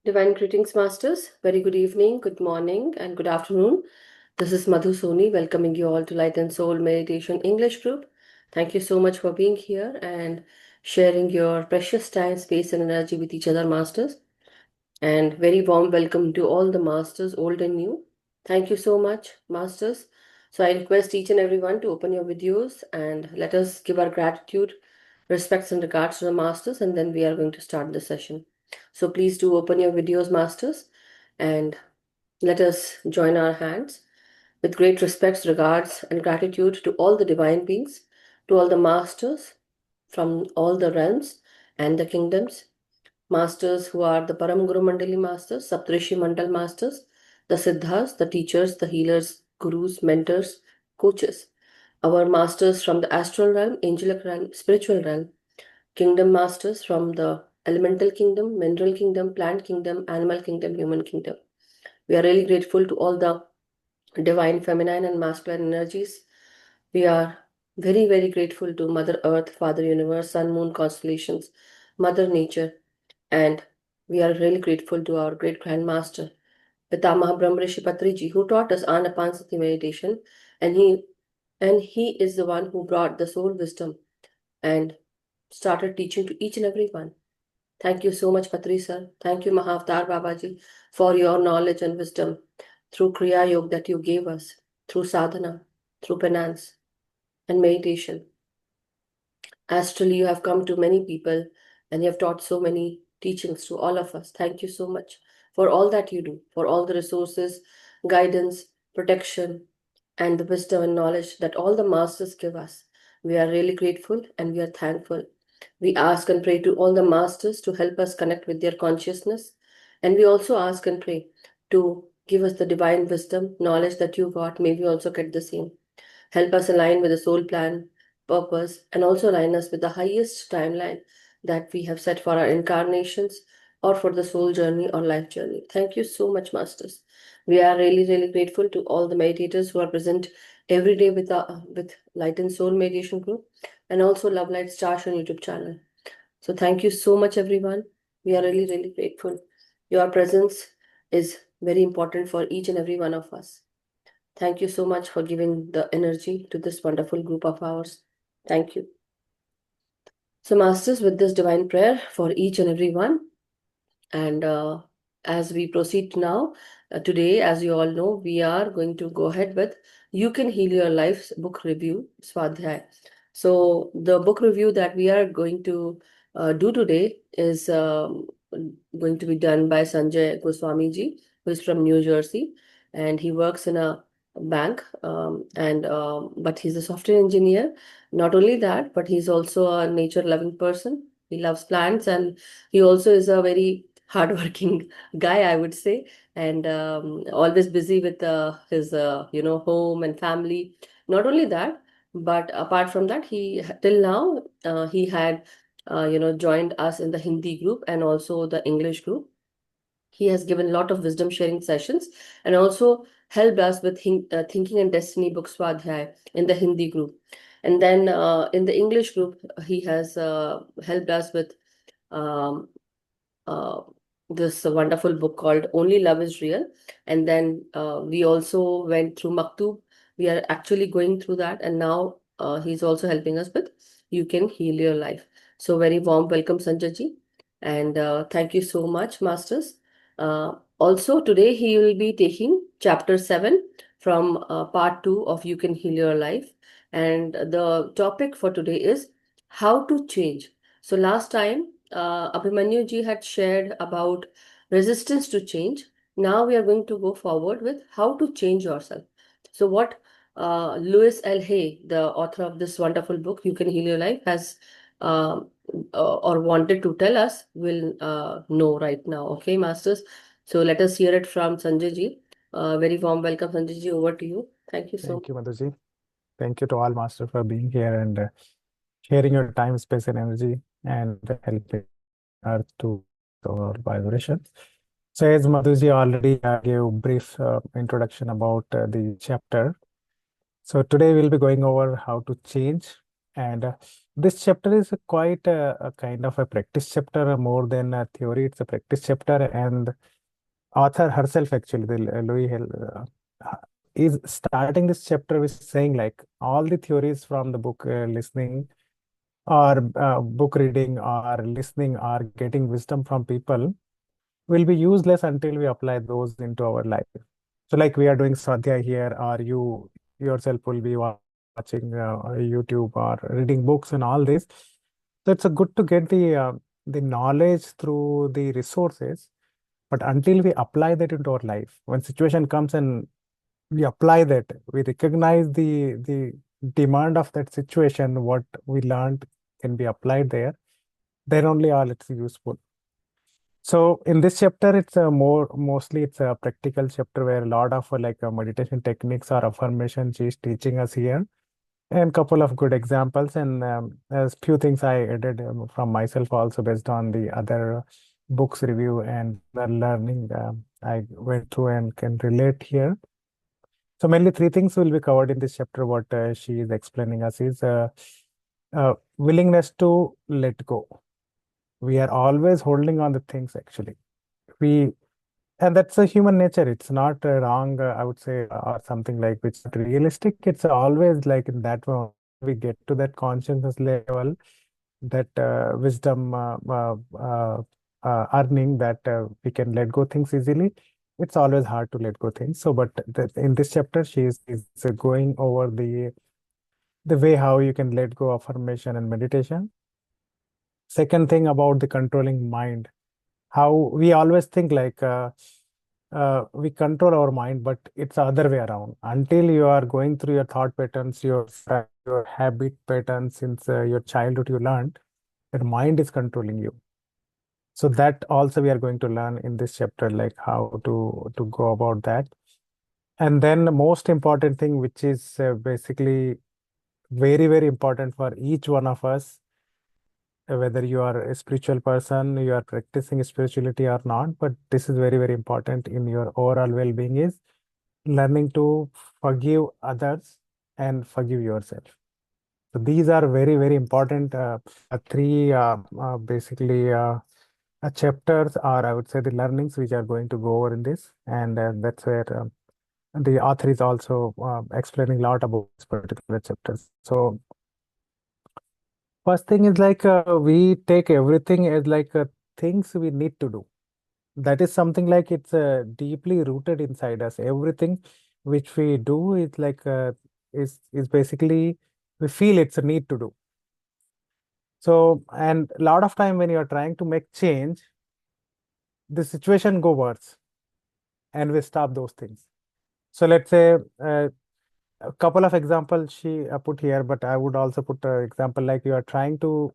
Divine greetings, Masters. Very good evening, good morning, and good afternoon. This is Madhu Soni welcoming you all to Light and Soul Meditation English group. Thank you so much for being here and sharing your precious time, space, and energy with each other, Masters. And very warm welcome to all the Masters, old and new. Thank you so much, Masters. So I request each and everyone to open your videos and let us give our gratitude, respects, and regards to the Masters, and then we are going to start the session. So please do open your videos, Masters, and let us join our hands with great respects, regards, and gratitude to all the divine beings, to all the Masters from all the realms and the kingdoms, Masters who are the Param Guru Mandali Masters, Saptrishi Mandal Masters, the Siddhas, the teachers, the healers, gurus, mentors, coaches, our masters from the astral realm, angelic realm, spiritual realm, kingdom masters from the elemental kingdom, mineral kingdom, plant kingdom, animal kingdom, human kingdom. We are really grateful to all the divine feminine and masculine energies. We are very, very grateful to Mother Earth, Father Universe, Sun, Moon, constellations, Mother Nature, and we are really grateful to our great grandmaster, Pitamaha Brahmrishi Patriji, who taught us Anapansati meditation, and he is the one who brought the soul wisdom and started teaching to each and every one. Thank you so much, Patri sir. Thank you, Mahavatar Babaji, for your knowledge and wisdom through Kriya Yoga that you gave us, through sadhana, through penance and meditation. Astrally, you have come to many people and you have taught so many teachings to all of us. Thank you so much for all that you do, for all the resources, guidance, protection, and the wisdom and knowledge that all the masters give us. We are really grateful and we are thankful. We ask and pray to all the masters to help us connect with their consciousness. And we also ask and pray to give us the divine wisdom, knowledge that you got. May we also get the same. Help us align with the soul plan, purpose, and also align us with the highest timeline that we have set for our incarnations or for the soul journey or life journey. Thank you so much, Masters. We are really, really grateful to all the meditators who are present every day with Light and Soul Meditation Group and also Love Light Stars on YouTube channel. So thank you so much, everyone. We are really, really grateful. Your presence is very important for each and every one of us. Thank you so much for giving the energy to this wonderful group of ours. Thank you. So, Masters, with this divine prayer for each and every one, and as we proceed now, today, as you all know, we are going to go ahead with You Can Heal Your Life's book review, Swadhyay. So, the book review that we are going to do today is going to be done by Sanjay Goswami ji, who is from New Jersey, and he works in a bank, but he's a software engineer. Not only that, but he's also a nature-loving person. He loves plants, and he also is a very hardworking guy, I would say, and always busy with his home and family. Not only that, but apart from that, he till now he had joined us in the Hindi group and also the English group. He has given a lot of wisdom sharing sessions and also helped us with Thinking and Destiny book Swadhyay in the Hindi group. And then in the English group, he has helped us with um, uh, this wonderful book called Only Love is Real. And then we also went through Maktub. We are actually going through that. And now he's also helping us with You Can Heal Your Life. So very warm welcome, Sanjay ji. And thank you so much, Masters. Also, today he will be taking chapter 7 from part 2 of You Can Heal Your Life. And the topic for today is how to change. So last time, Abhimanyu ji had shared about resistance to change. Now we are going to go forward with how to change yourself. So what Louise L. Hay, the author of this wonderful book, You Can Heal Your Life, has or wanted to tell us, will know right now. Okay, Masters. So let us hear it from Sanjay ji. Very warm welcome, Sanjay ji. Over to you. Thank you so much. Thank you, Madhuji. Thank you to all Master for being here and sharing your time, space, and energy and helping Earth to our vibrations. So, as Madhuji already gave a brief introduction about the chapter, so today we'll be going over how to change. And this chapter is quite a kind of a practice chapter more than a theory. It's a practice chapter, and author herself actually, the Louis is starting this chapter with saying like all the theories from the book listening or book reading or listening or getting wisdom from people will be useless until we apply those into our life. So like we are doing Swadhyay here, or you yourself will be watching YouTube or reading books and all this. So it's a good to get the knowledge through the resources, but until we apply that into our life, when situation comes and we apply that, we recognize the demand of that situation, what we learned can be applied there, then only all it's useful. So in this chapter, it's a mostly it's a practical chapter where a lot of meditation techniques or affirmation she's teaching us here, and couple of good examples, and there's few things I added from myself also based on the other books review and the learning I went through and can relate here. So mainly three things will be covered in this chapter. What she is explaining us is willingness to let go. We are always holding on the things actually. We And that's a human nature. It's not wrong, I would say, or something like which is realistic. It's always like in that way we get to that consciousness level, that wisdom earning that we can let go things easily. It's always hard to let go things. So, but in this chapter, is going over the way how you can let go affirmation and meditation. Second thing about the controlling mind, how we always think like we control our mind, but it's the other way around. Until you are going through your thought patterns, your habit patterns since your childhood, you learned that mind is controlling you. So that also we are going to learn in this chapter, like how to go about that. And then the most important thing, which is basically very important for each one of us, whether you are a spiritual person, you are practicing spirituality or not, but this is very important in your overall well-being, is learning to forgive others and forgive yourself. So these are very important three basically chapters, or I would say the learnings which are going to go over in this, and that's where the author is also explaining a lot about this particular chapters. So first thing is like we take everything as like things we need to do. That is something like it's deeply rooted inside us. Everything which we do is like is basically we feel it's a need to do. So, and a lot of time when you are trying to make change, the situation go worse, and we stop those things. So let's say a couple of examples she put here, but I would also put an example like you are trying to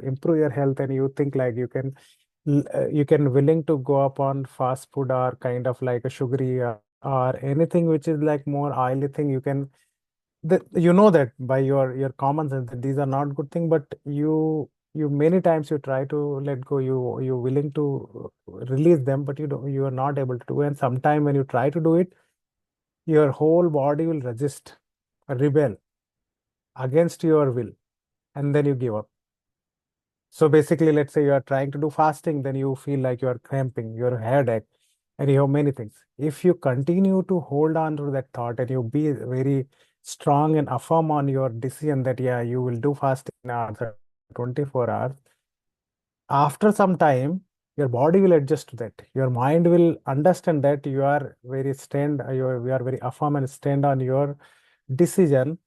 improve your health, and you think like you can willing to go up on fast food or kind of like a sugary or anything which is like more oily thing. You can that you know that by your common sense that these are not good thing, but you many times you try to let go, you willing to release them, but you are not able to do. And sometime when you try to do it, your whole body will resist, rebel against your will, and then you give up. So basically, let's say you are trying to do fasting, then you feel like you are cramping, your headache, and you have many things. If you continue to hold on to that thought and you be very strong and affirm on your decision that yeah, you will do fasting after 24 hours, after some time, your body will adjust to that. Your mind will understand that you are very affirm and stand on your decision,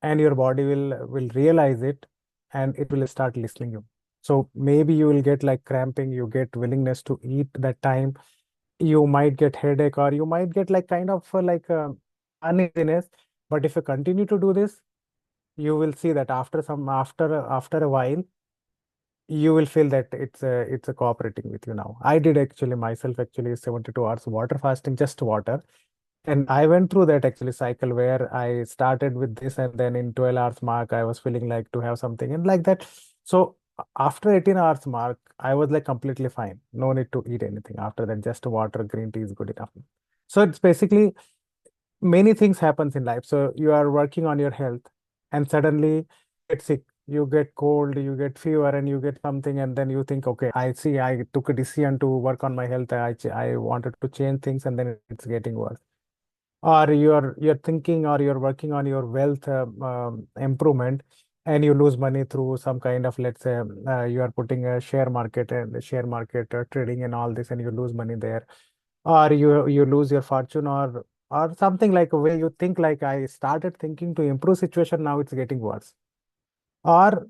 and your body will realize it, and it will start listening you. So maybe you will get like cramping, you get willingness to eat that time, you might get headache, or you might get like kind of uneasiness. But if you continue to do this, you will see that after a while, you will feel that it's a cooperating with you now. I did actually myself actually 72 hours water fasting, just water. And I went through that actually cycle where I started with this, and then in 12 hours mark, I was feeling like to have something and like that. So after 18 hours mark, I was like completely fine. No need to eat anything after that. Just water, green tea is good enough. So it's basically many things happens in life. So you are working on your health, and suddenly get sick, you get cold, you get fever, and you get something, and then you think, okay, I see, I took a decision to work on my health. I wanted to change things, and then it's getting worse. Or you're thinking, or you're working on your wealth improvement, and you lose money through some kind of, let's say, you are putting a share market and share market trading and all this, and you lose money there, or you lose your fortune, or something like where you think like, I started thinking to improve situation, now it's getting worse. Or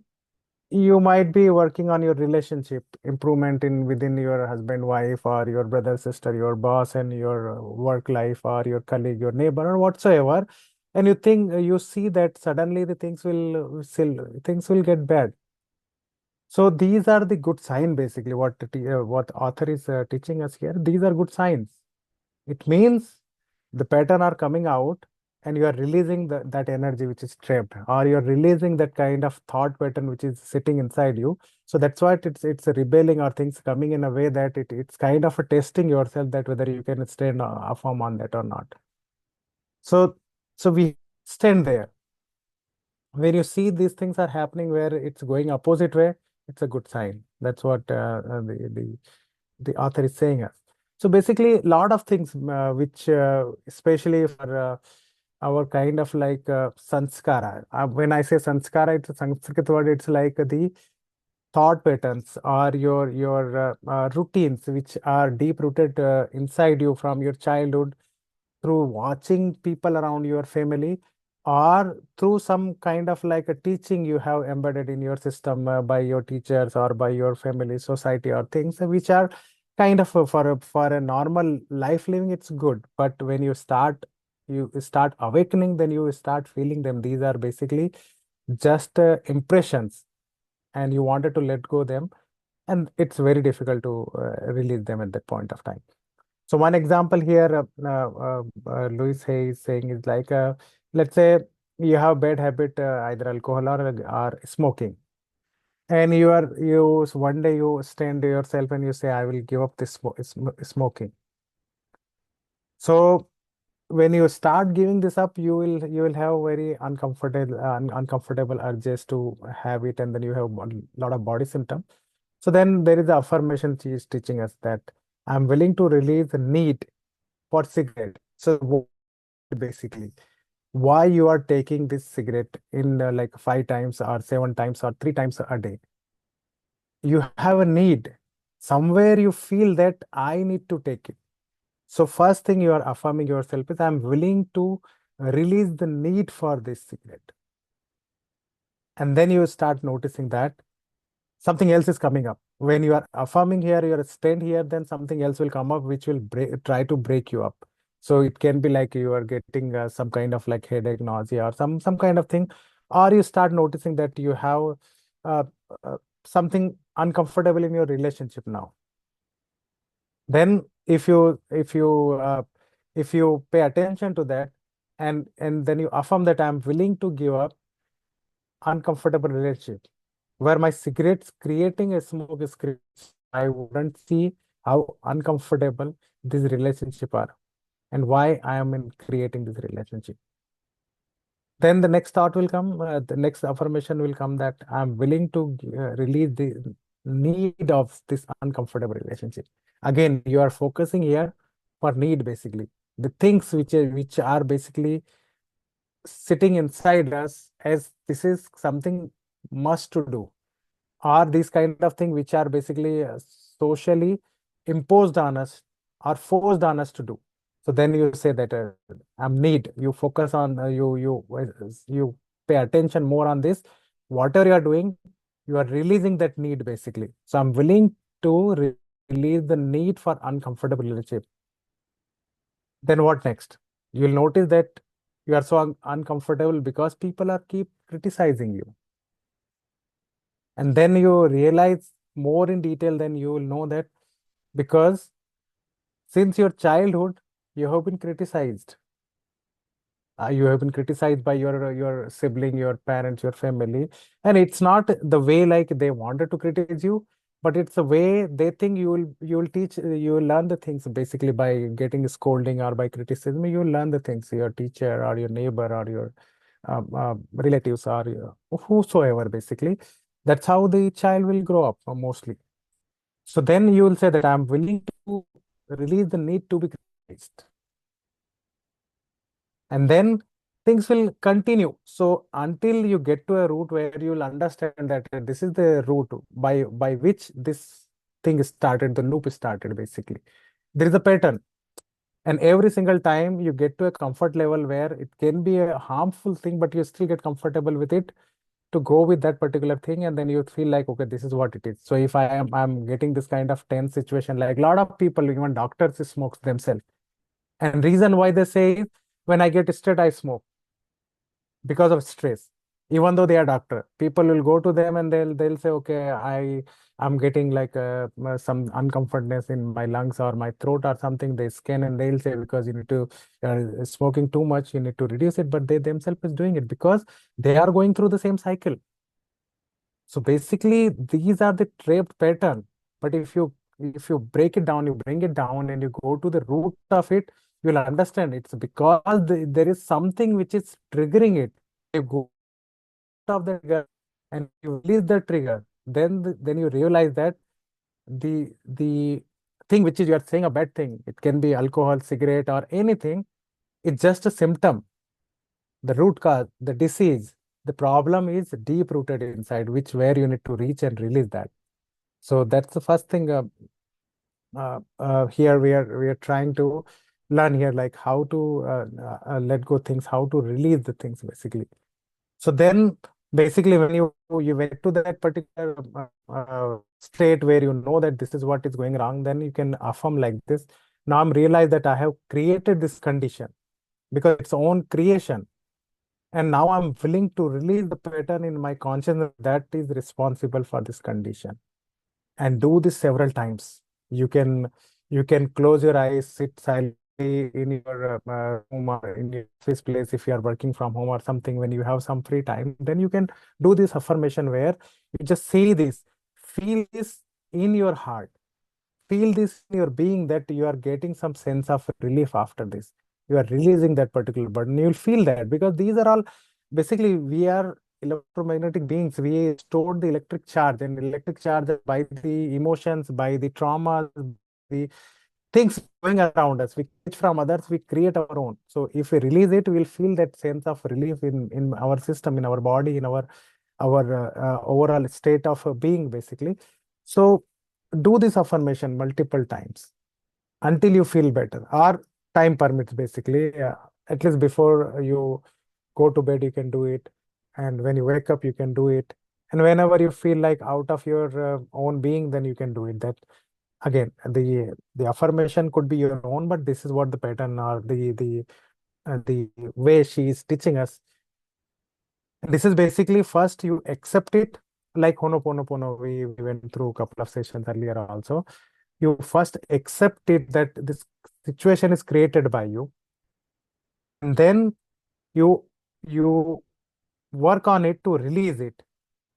you might be working on your relationship improvement in within your husband, wife, or your brother, sister, your boss, and your work life, or your colleague, your neighbor, or whatsoever. And you think, you see that suddenly the things will get bad. So these are the good sign, basically, what author is teaching us here. These are good signs. It means the pattern are coming out, and you are releasing that energy which is trapped, or you're releasing that kind of thought pattern which is sitting inside you. So that's what it's a rebelling, or things coming in a way that it's kind of a testing yourself, that whether you can stand firm on that or not. So we stand there. When you see these things are happening where it's going opposite way, it's a good sign. That's what the author is saying us. So basically, a lot of things which, especially for our kind of like sanskara. When I say sanskara, it's a Sanskrit word. It's like the thought patterns, or your routines, which are deep rooted inside you from your childhood, through watching people around your family, or through some kind of like a teaching you have embedded in your system by your teachers, or by your family, society, or things which are kind of for a normal life living, it's good. But when you start awakening, then you start feeling them. These are basically just impressions, and you wanted to let go them, and it's very difficult to release them at that point of time. So one example here, Louise is saying, is like, let's say you have bad habit, either alcohol or smoking, and one day you stand yourself and you say, I will give up this smoking. So when you start giving this up, you will have very uncomfortable urges to have it, and then you have a lot of body symptoms. So then there is the affirmation she is teaching us, that I'm willing to release the need for cigarette. So what is the need, basically? Why you are taking this cigarette in like 5 times or 7 times or 3 times a day? You have a need. Somewhere you feel that I need to take it. So first thing you are affirming yourself is, I'm willing to release the need for this cigarette. And then you start noticing that something else is coming up. When you are affirming here, you are stand here, then something else will come up which will try to break you up. So it can be like you are getting some kind of like headache, nausea, or some kind of thing, or you start noticing that you have uh, uh, something uncomfortable in your relationship now. Then if you pay attention to that, and then you affirm that I'm willing to give up uncomfortable relationship, where my cigarettes creating a smoke is creating, I wouldn't see how uncomfortable this relationship are, and why I am in creating this relationship. Then the next thought will come, the next affirmation will come, that I'm willing to release the need of this uncomfortable relationship. Again, you are focusing here for need, basically. The things which are basically sitting inside us, as this is something must to do, or these kind of thing which are basically socially imposed on us or forced on us to do. So then you say that I'm need. You focus on you pay attention more on this. Whatever you are doing, you are releasing that need, basically. So I'm willing to release the need for uncomfortable relationship. Then what next? You'll notice that you are so uncomfortable because people are keep criticizing you. And then you realize more in detail, then you will know that because since your childhood, you have been criticized. You have been criticized by your sibling, your parents, your family, and it's not the way like they wanted to criticize you, but it's the way they think you will teach. You will learn the things basically by getting scolding or by criticism. You will learn the things. Your teacher or your neighbor or your relatives or whosoever, basically. That's how the child will grow up mostly. So then you will say that I'm willing to release the need to be criticized. And then things will continue. So until you get to a route where you'll understand that this is the route by which this thing is started, the loop is started, basically. There is a pattern. And every single time you get to a comfort level where it can be a harmful thing, but you still get comfortable with it to go with that particular thing, and then you feel like, okay, this is what it is. So if I'm getting this kind of tense situation, like a lot of people, even doctors, smokes themselves. And reason why they say is, when I get stressed, I smoke because of stress. Even though they are doctor, people will go to them and they'll say, okay, I'm getting like some uncomfortness in my lungs or my throat or something. They scan and they'll say, because you need to smoking too much, you need to reduce it. But they themselves is doing it because they are going through the same cycle. So basically, these are the trapped pattern. But if you break it down, you bring it down, and you go to the root of it, you'll understand it's because there is something which is triggering it. You go out of the trigger and you release the trigger, then then you realize that the thing which is you are saying a bad thing, it can be alcohol, cigarette, or anything. It's just a symptom. The root cause, the disease, the problem is deep rooted inside, which where you need to reach and release that. So that's the first thing. Here we are trying to learn here, like how to let go things, how to release the things, basically. So then, basically, when you went to that particular state where you know that this is what is going wrong, then you can affirm like this. Now I'm realized that I have created this condition because it's own creation. And now I'm willing to release the pattern in my consciousness that is responsible for this condition. And do this several times. You can close your eyes, sit silently in your home or in your office place if you are working from home or something. When you have some free time, then you can do this affirmation where you just say this, feel this in your heart, feel this in your being, that you are getting some sense of relief after this. You are releasing that particular burden. You'll feel that because these are all basically, we are electromagnetic beings. We store the electric charge, and electric charge by the emotions, by the traumas, the things going around us. We catch from others, we create our own. So if we release it, we'll feel that sense of relief in our system, in our body, in our overall state of being, basically. So do this affirmation multiple times until you feel better, or time permits, basically. At least before you go to bed, you can do it. And when you wake up, you can do it. And whenever you feel like out of your own being, then you can do it. That again, the affirmation could be your own, but this is what the pattern or the way she is teaching us. And this is basically, first you accept it, like Honoponopono. We went through a couple of sessions earlier also. You first accept it that this situation is created by you, and then you work on it to release it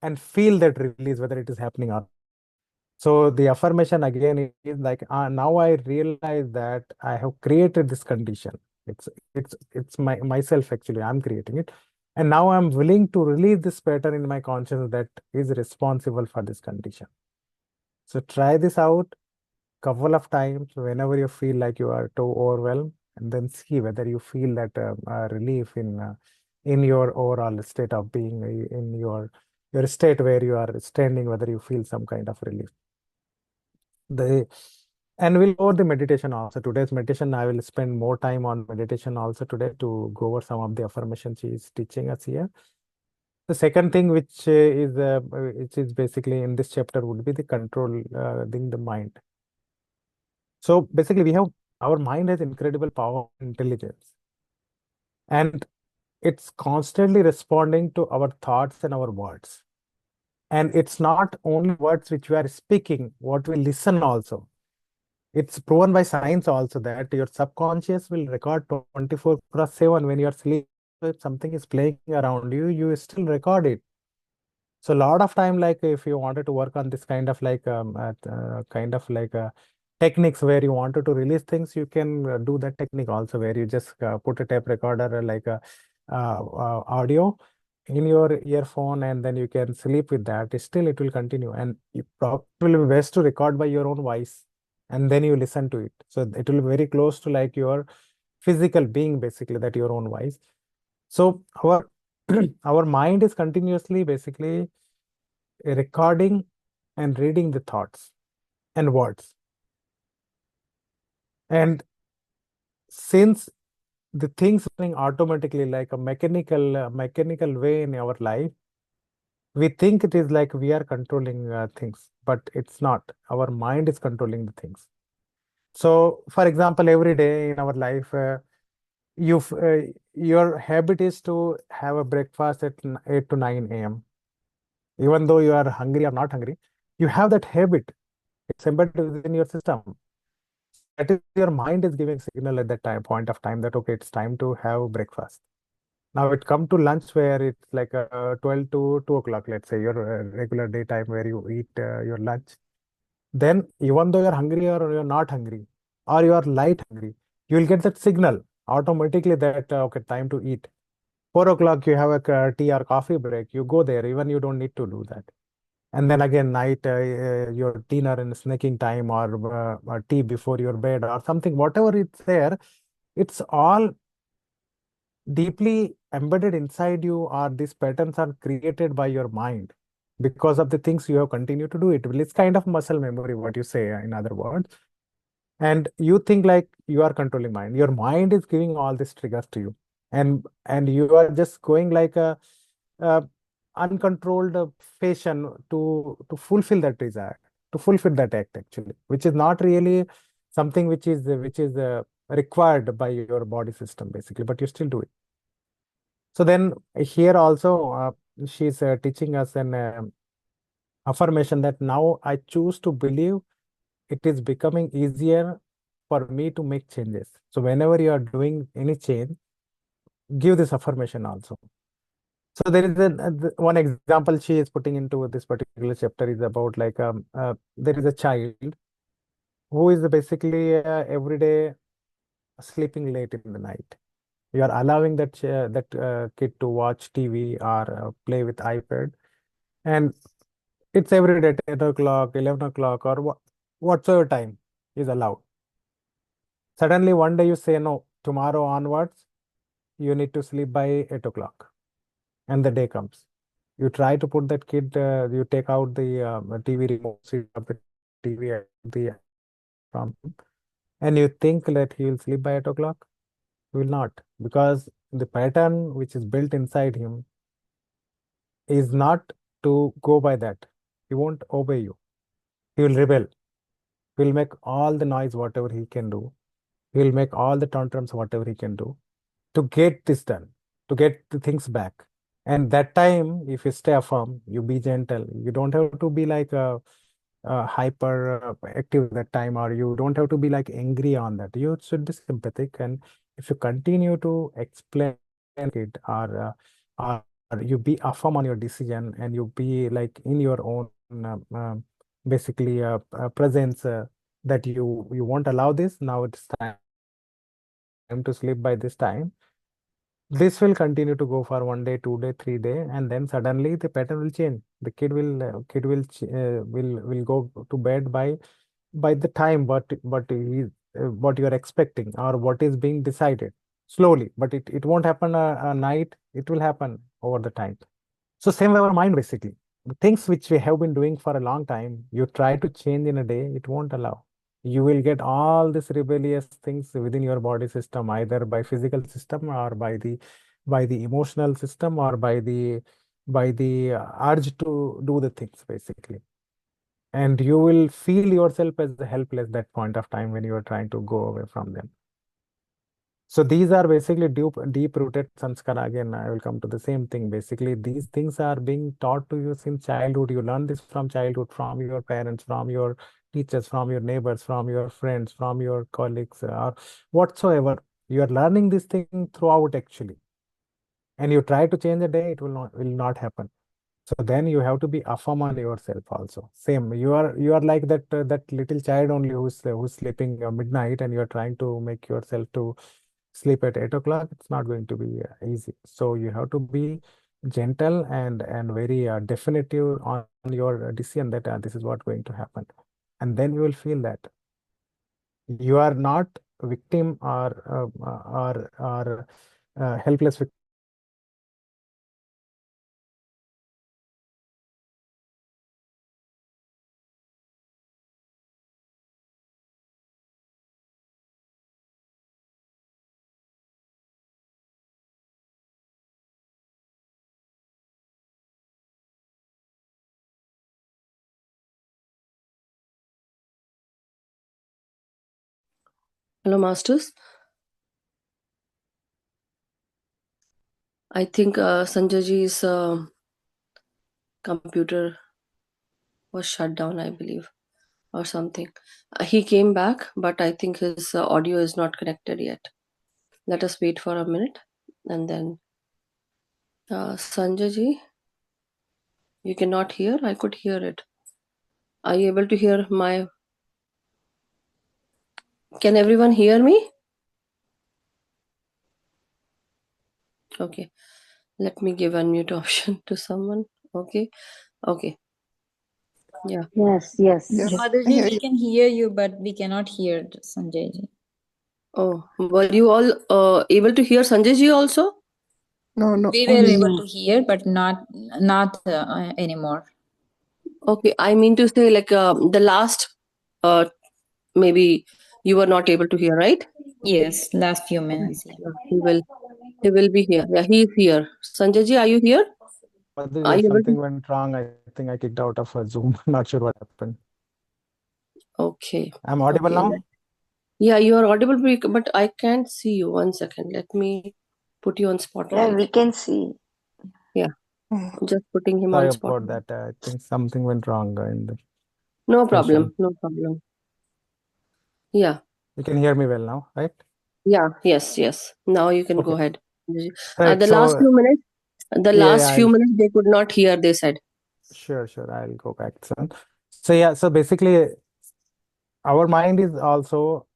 and feel that release, whether it is happening or not. So the affirmation again is like, now I realize that I have created this condition. It's myself, actually. I'm creating it. And now I'm willing to release this pattern in my consciousness that is responsible for this condition. So try this out couple of times whenever you feel like you are too overwhelmed, and then see whether you feel that relief in your overall state of being, in your state where you are standing, whether you feel some kind of relief. The and we'll go over the meditation also. Today's meditation, I will spend more time on meditation also today to go over some of the affirmations she is teaching us here. The second thing which is basically in this chapter would be the control the mind. So basically, our mind has incredible power and intelligence, and it's constantly responding to our thoughts and our words. And it's not only words which we are speaking, what we listen also. It's proven by science also that your subconscious will record 24/7 when you are sleeping. So if something is playing around you, you still record it. So a lot of time, like if you wanted to work on this kind of like techniques where you wanted to release things, you can do that technique also, where you just put a tape recorder, audio in your earphone, and then you can sleep with that. Still, it will continue, and it probably will be best to record by your own voice, and then you listen to it. So it will be very close to like your physical being, basically, that your own voice. So our our mind is continuously basically recording and reading the thoughts and words. And since the things running automatically like a mechanical way in our life, we think it is like we are controlling things, but it's not. Our mind is controlling the things. So, for example, every day in our life, your habit is to have a breakfast at 8 to 9 a.m. Even though you are hungry or not hungry, you have that habit. It's embedded within your system. So that is your mind is giving signal at that point of time that okay, it's time to have breakfast. Now it come to lunch where it's like 12 to 2 o'clock, let's say your regular daytime where you eat your lunch. Then even though you're hungry or you're not hungry or you are light hungry, you will get that signal automatically that okay, time to eat. 4 o'clock you have a tea or coffee break. You go there, even you don't need to do that. And then again, night, your dinner and snacking time or tea before your bed or something, whatever it's there, it's all deeply embedded inside you, or these patterns are created by your mind because of the things you have continued to do it. Well, it's kind of muscle memory, what you say, in other words. And you think like you are controlling mind. Your mind is giving all these triggers to you, and you are just going like a uncontrolled fashion to fulfill that desire, to fulfill that act actually, which is not really something which is required by your body system basically, but you still do it. So then here also she's teaching us an affirmation that now I choose to believe it is becoming easier for me to make changes. So whenever you are doing any change, give this affirmation also. So there is one example she is putting into this particular chapter is about like there is a child who is basically every day sleeping late in the night. You are allowing that kid to watch TV or play with iPad, and it's every day 10 o'clock, 11 o'clock, or whatsoever time is allowed. Suddenly one day you say no, tomorrow onwards you need to sleep by 8 o'clock, and the day comes. You try to put that kid, you take out the TV remote, switch off the TV the from him, and you think that he will sleep by 8 o'clock. He will not, because the pattern which is built inside him is not to go by that. He won't obey you. He will rebel. He will make all the noise, whatever he can do. He will make all the tantrums, whatever he can do to get this done, to get the things back. And that time, if you stay firm, you be gentle. You don't have to be like hyper active that time, or you don't have to be like angry on that. You should be sympathetic, and if you continue to explain it, or you be affirm on your decision, and you be like in your own basically presence that you won't allow this. Now it's time to sleep by this time. This will continue to go for 1 day, 2 day, 3 day, and then suddenly the pattern will change. The kid will go to bed by the time, what you are expecting or what is being decided slowly. But it won't happen a night. It will happen over the time. So same way our mind basically. The things which we have been doing for a long time, you try to change in a day, it won't allow. You will get all these rebellious things within your body system, either by physical system or by the emotional system or by the urge to do the things basically. And you will feel yourself as helpless that point of time when you are trying to go away from them. So these are basically deep rooted sanskara. Again, I will come to the same thing. Basically, these things are being taught to you since childhood. You learn this from childhood, from your parents, from your teachers, from your neighbors, from your friends, from your colleagues, or whatsoever. You are learning this thing throughout actually. And you try to change a day, it will not happen. So then you have to be affirm on yourself also. Same, you are like that little child only who's sleeping midnight, and you are trying to make yourself to sleep at 8 o'clock, it's not going to be easy. So you have to be gentle and very definitive on your decision that this is what going to happen. And then you will feel that you are not victim or helpless victim of your thought. Hello, Masters. I think Sanjay ji's computer was shut down, I believe, or something. He came back, but I think his audio is not connected yet. Let us wait for a minute, and then Sanjay ji, you cannot hear. I could hear it. Are you able to hear my? Can everyone hear me? Okay. Let me give unmute option to someone. Okay. Okay. Yeah. Yes, yes. Yes, I Yes. hear Madhuji, we you. can hear you, but we cannot hear Sanjay ji. Oh, were you all able to hear Sanjay ji also? No, no, We were only able No. to hear, but not anymore. Okay. I mean to say, like the last, maybe you were not able to hear, right? Yes, last few Okay. minutes. Yeah. Yeah, he will be here. Yeah, he is here. Sanjay ji, are you here? Are Madhuri, you able to? something went wrong. I think I kicked out of Zoom. Not sure what happened. Okay. I'm audible Okay. now? Yeah, you are audible, but I can't see you. One second. Let me put you on Yeah, we spotlight. can see. Yeah, just putting him Sorry on about spotlight. that. I think something went wrong in the No session. problem. No problem. Yeah. You can hear me well now, right? Yeah. Yes. Yes. Now you can go Okay. ahead. Right. The last So few minutes, yeah, few minutes, they could not hear. They said. sure. I'll go back soon. So yeah, so basically our mind is also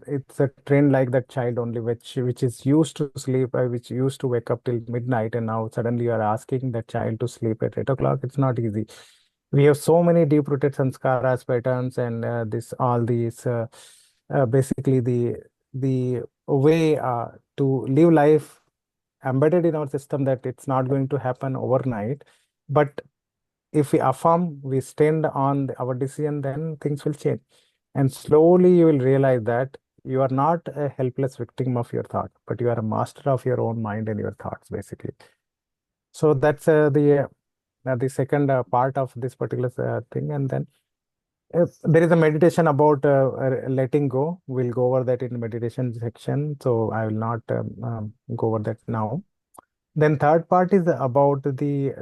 it's a trend like that child only which is used to sleep which used to wake up till midnight, and now suddenly you are asking that child to sleep at 8 o'clock. It's not easy. We have so many deep rooted sanskaras patterns and this all these basically the way to live life embedded in our system that it's not going to happen overnight. But if we affirm, we stand on our decision, then things will change. And slowly you will realize that you are not a helpless victim of your thought, but you are a master of your own mind and your thoughts, basically. So that's the second part of this particular thing. And then there is a meditation about letting go. We'll go over that in meditation section. So I will not go over that now. Then third part is about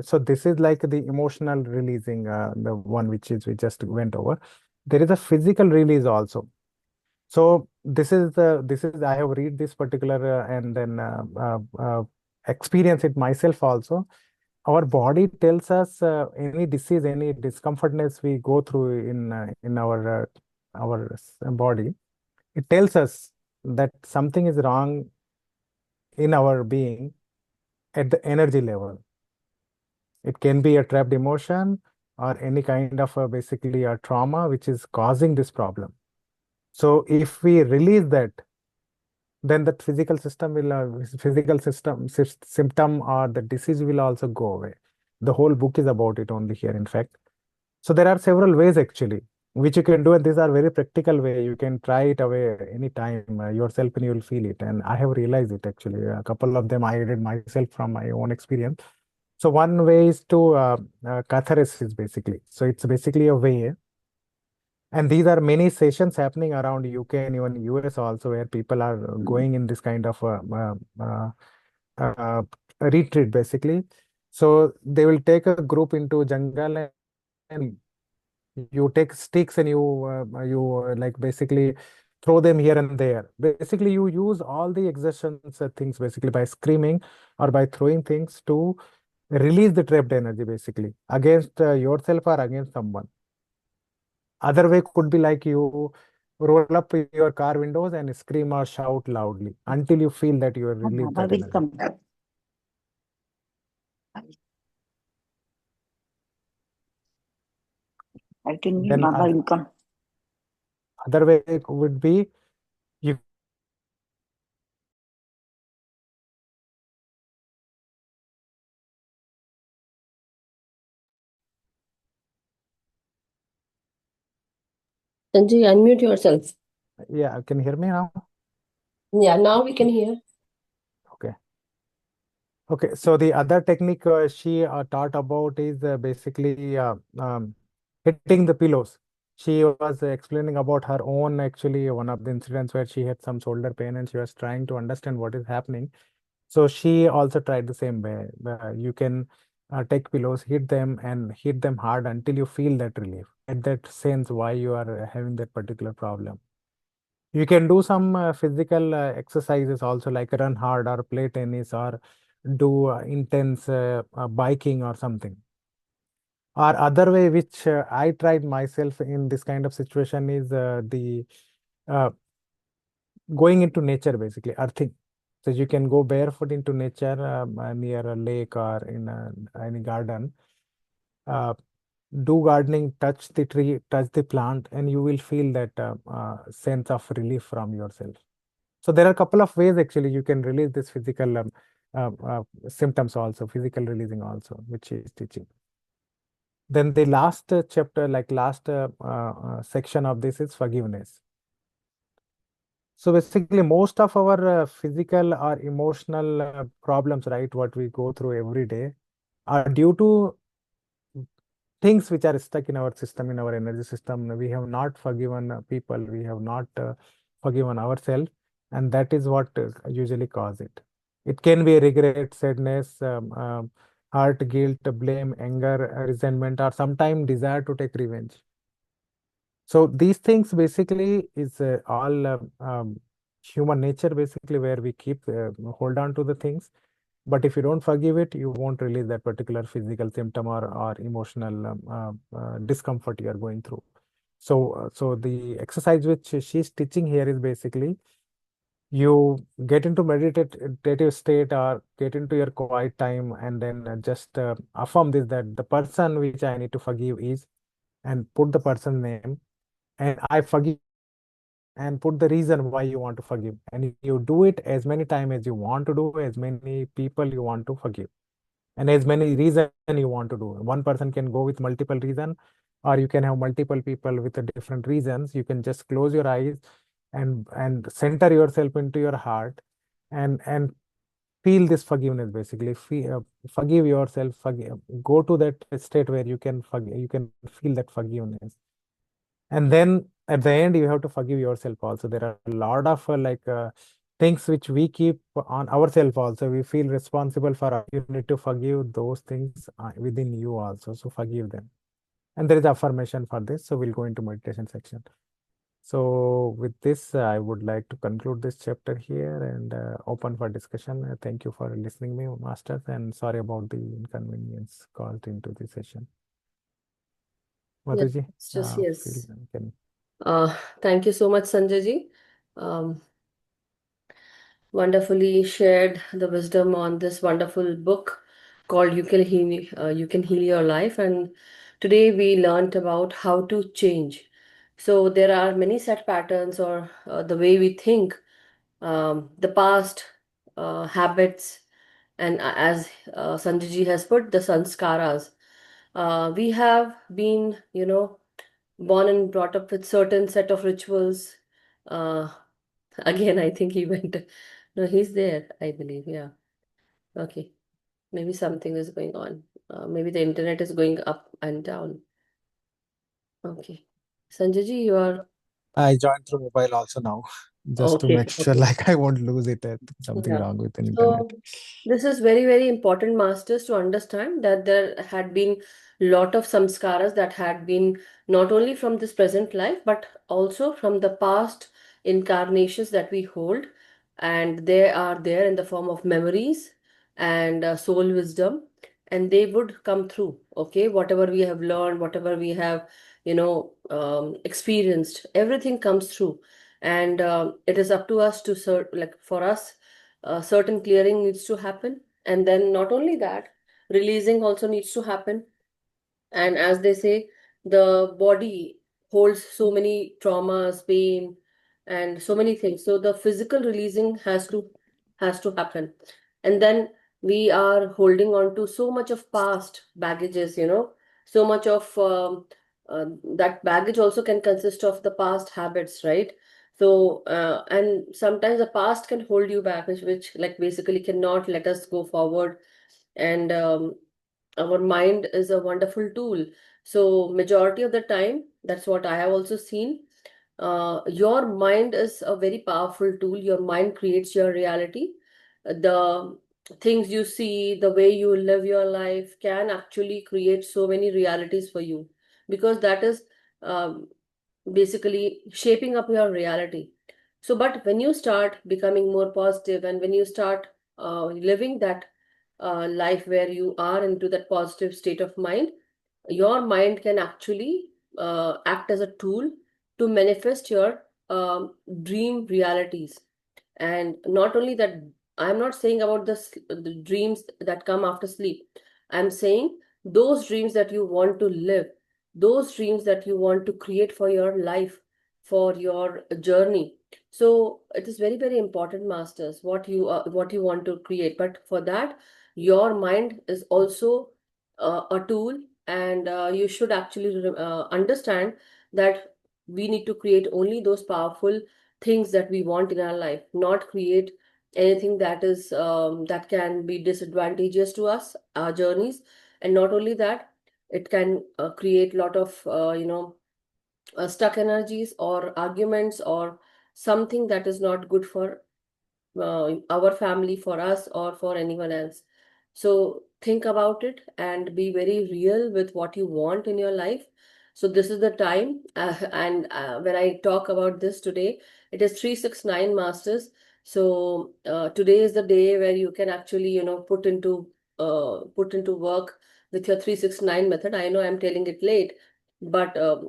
so this is like the emotional releasing, the one which is we just went over. There is a physical release also. So this is I have read this particular and then experience it myself also. Our body tells us any disease, any discomfortness we go through in our body. It tells us that something is wrong in our being at the energy level. It can be a trapped emotion or any kind of basically a trauma which is causing this problem. So if we release that, then that physical symptom or the disease will also go away. The whole book is about it only here, in fact. So there are several ways actually which you can do, and these are very practical way. You can try it away anytime yourself, and you will feel it. And I have realized it actually. A couple of them I did myself from my own experience. So one way is to catharsis basically. So it's basically a way, and these are many sessions happening around UK and even US also, where people are going in this kind of uh, retreat basically. So they will take a group into jungle, and you take sticks and you like basically throw them here and there. Basically, you use all the exertions things basically by screaming or by throwing things to release the trapped energy basically against yourself or against someone. Other way could be like you roll up your car windows and scream or shout loudly until you feel that you have released Baba that will energy. come. I think Then Baba will come. other way would be you Sanjay, unmute yourself. yeah, can you hear me now? Yeah, now we can hear. Okay. Okay, so the other technique she taught about is basically hitting the pillows. She was explaining about her own, actually, one of the incidents where she had some shoulder pain and she was trying to understand what is happening. So she also tried the same way. You can take pillows, hit them, and hit them hard until you feel that relief. Get that sense why you are having that particular problem. You can do some physical exercises also, like run hard or play tennis or do intense biking or something. Or other way which I tried myself in this kind of situation is the uh, going into nature, basically earthing. So you can go barefoot into nature near a lake or in any garden. Uh, do gardening, touch the tree, touch the plant, and you will feel that sense of relief from yourself. So there are a couple of ways actually you can release this physical symptoms also, physical releasing also, which is teaching. Then the last chapter, like last section of this is forgiveness. So basically, most of our physical or emotional problems, right, what we go through every day, are due to things which are stuck in our system, in our energy system. We have not forgiven people, we have not forgiven ourselves, and that is what usually cause it. It can be regret, sadness, hurt, guilt, blame, anger, resentment, or sometimes desire to take revenge. So these things basically is all human nature, basically, where we keep hold on to the things. But if you don't forgive it, you won't release that particular physical symptom or emotional discomfort you are going through. So the exercise which she's teaching here is basically you get into meditative state or get into your quiet time and then just affirm this, that the person which I need to forgive is, and put the person's name, and I forgive, and put the reason why you want to forgive. And you do it as many times as you want to do, as many people you want to forgive, and as many reason you want to do. One person can go with multiple reason, or you can have multiple people with different reasons. You can just close your eyes and center yourself into your heart and feel this forgiveness, basically. Forgive yourself, go to that state where you can forgive, you can feel that forgiveness. And then at the end, you have to forgive yourself also. There are a lot of things which we keep on ourselves also. We feel responsible for. You need to forgive those things within you also. So forgive them. And there is affirmation for this. So we'll go into meditation section. So with this, I would like to conclude this chapter here and open for discussion. Thank you for listening me, masters, and sorry about the inconvenience caused into this session. Yes, Madhuji, just yes. can. Thank you so much, Sanjay ji. Wonderfully shared the wisdom on this wonderful book called You Can Heal Your Life. And today we learned about how to change. So there are many set patterns or the way we think, the past habits, and as Sanjay ji has put, the sanskaras. We have been, born and brought up with certain set of rituals. Uh, Again, I think he went. No, he's there, I believe. Yeah. Okay. Maybe something is going on. Maybe the internet is going up and down. Okay. Sanjay ji, you are I joined through mobile also now, just to okay. make sure Okay. like I won't lose it at something Yeah. wrong with the internet. So this is very, very important, masters, to understand that there had been lot of samskaras that had been not only from this present life, but also from the past incarnations that we hold. And they are there in the form of memories and soul wisdom. And they would come through, okay? Whatever we have learned, whatever we have experienced. Everything comes through, and it is up to us to for us, certain clearing needs to happen, and then not only that, releasing also needs to happen. And as they say, the body holds so many traumas, pain, and so many things. So the physical releasing has to happen. And then we are holding on to so much of past baggages, so much of that baggage also can consist of the past habits, right? So and sometimes the past can hold you back, which like basically cannot let us go forward. And our mind is a wonderful tool. So majority of the time, that's what I have also seen. Your mind is a very powerful tool. Your mind creates your reality. The things you see, the way you live your life can actually create so many realities for you, because that is um, basically shaping up your reality. So, but when you start becoming more positive, and when you start living that life where you are into that positive state of mind, your mind can actually act as a tool to manifest your dream realities. And not only that, I'm not saying about the dreams that come after sleep. I'm saying those dreams that you want to live, those dreams that you want to create for your life, for your journey. So it is very, very important, masters, what you want to create. But for that, your mind is also a tool, and you should actually understand that we need to create only those powerful things that we want in our life, not create anything that is that can be disadvantageous to us, our journeys. And not only that, it can create a lot of stuck energies or arguments or something that is not good for our family, for us, or for anyone else. So think about it and be very real with what you want in your life. So this is the time, and when I talk about this today, it is 369 masters. So today is the day where you can actually, put into work with your 369 method. I know I'm telling it late, but uh,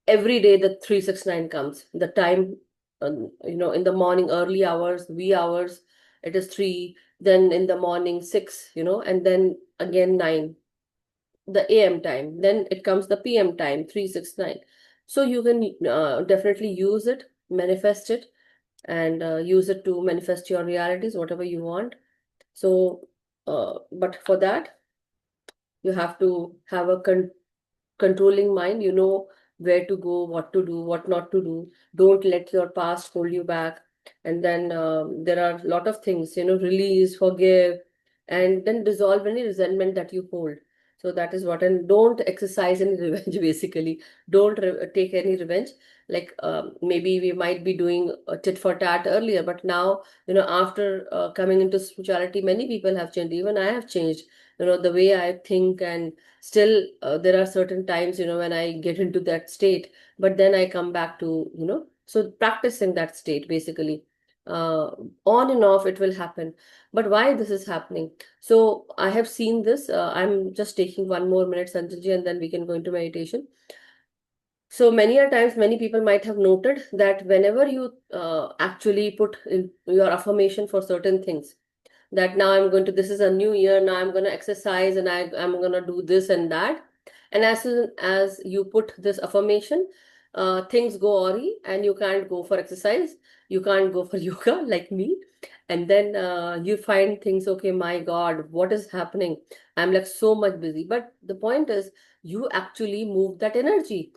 every day the 369 comes. The time, in the morning, early hours, wee hours, it is 3, then in the morning 6, and then again 9, the AM time, then it comes the PM time, 369. So you can definitely use it, manifest it, and use it to manifest your realities, whatever you want. So but for that, you have to have a controlling mind. You know where to go, what to do, what not to do. Don't let your past hold you back. And then there are a lot of things, release, forgive, and then dissolve any resentment that you hold. So that is what. And don't exercise any revenge, basically. Don't take any revenge. Like maybe we might be doing a tit for tat earlier, but now, after coming into spirituality, many people have changed. Even I have changed, the way I think. And still there are certain times, when I get into that state, but then I come back to, so practicing that state, basically, uh, on and off, it will happen. But why this is happening? So I have seen this. I'm just taking one more minute, Sanjay, and then we can go into meditation. So many a times, many people might have noted that whenever you actually put in your affirmation for certain things, that now I'm going to, this is a new year, now I'm going to exercise, and I'm going to do this and that. And as soon as you put this affirmation, things go awry and you can't go for exercise, you can't go for yoga like me. And then you find things, okay, my God, what is happening? I'm like so much busy. But the point is, you actually moved that energy.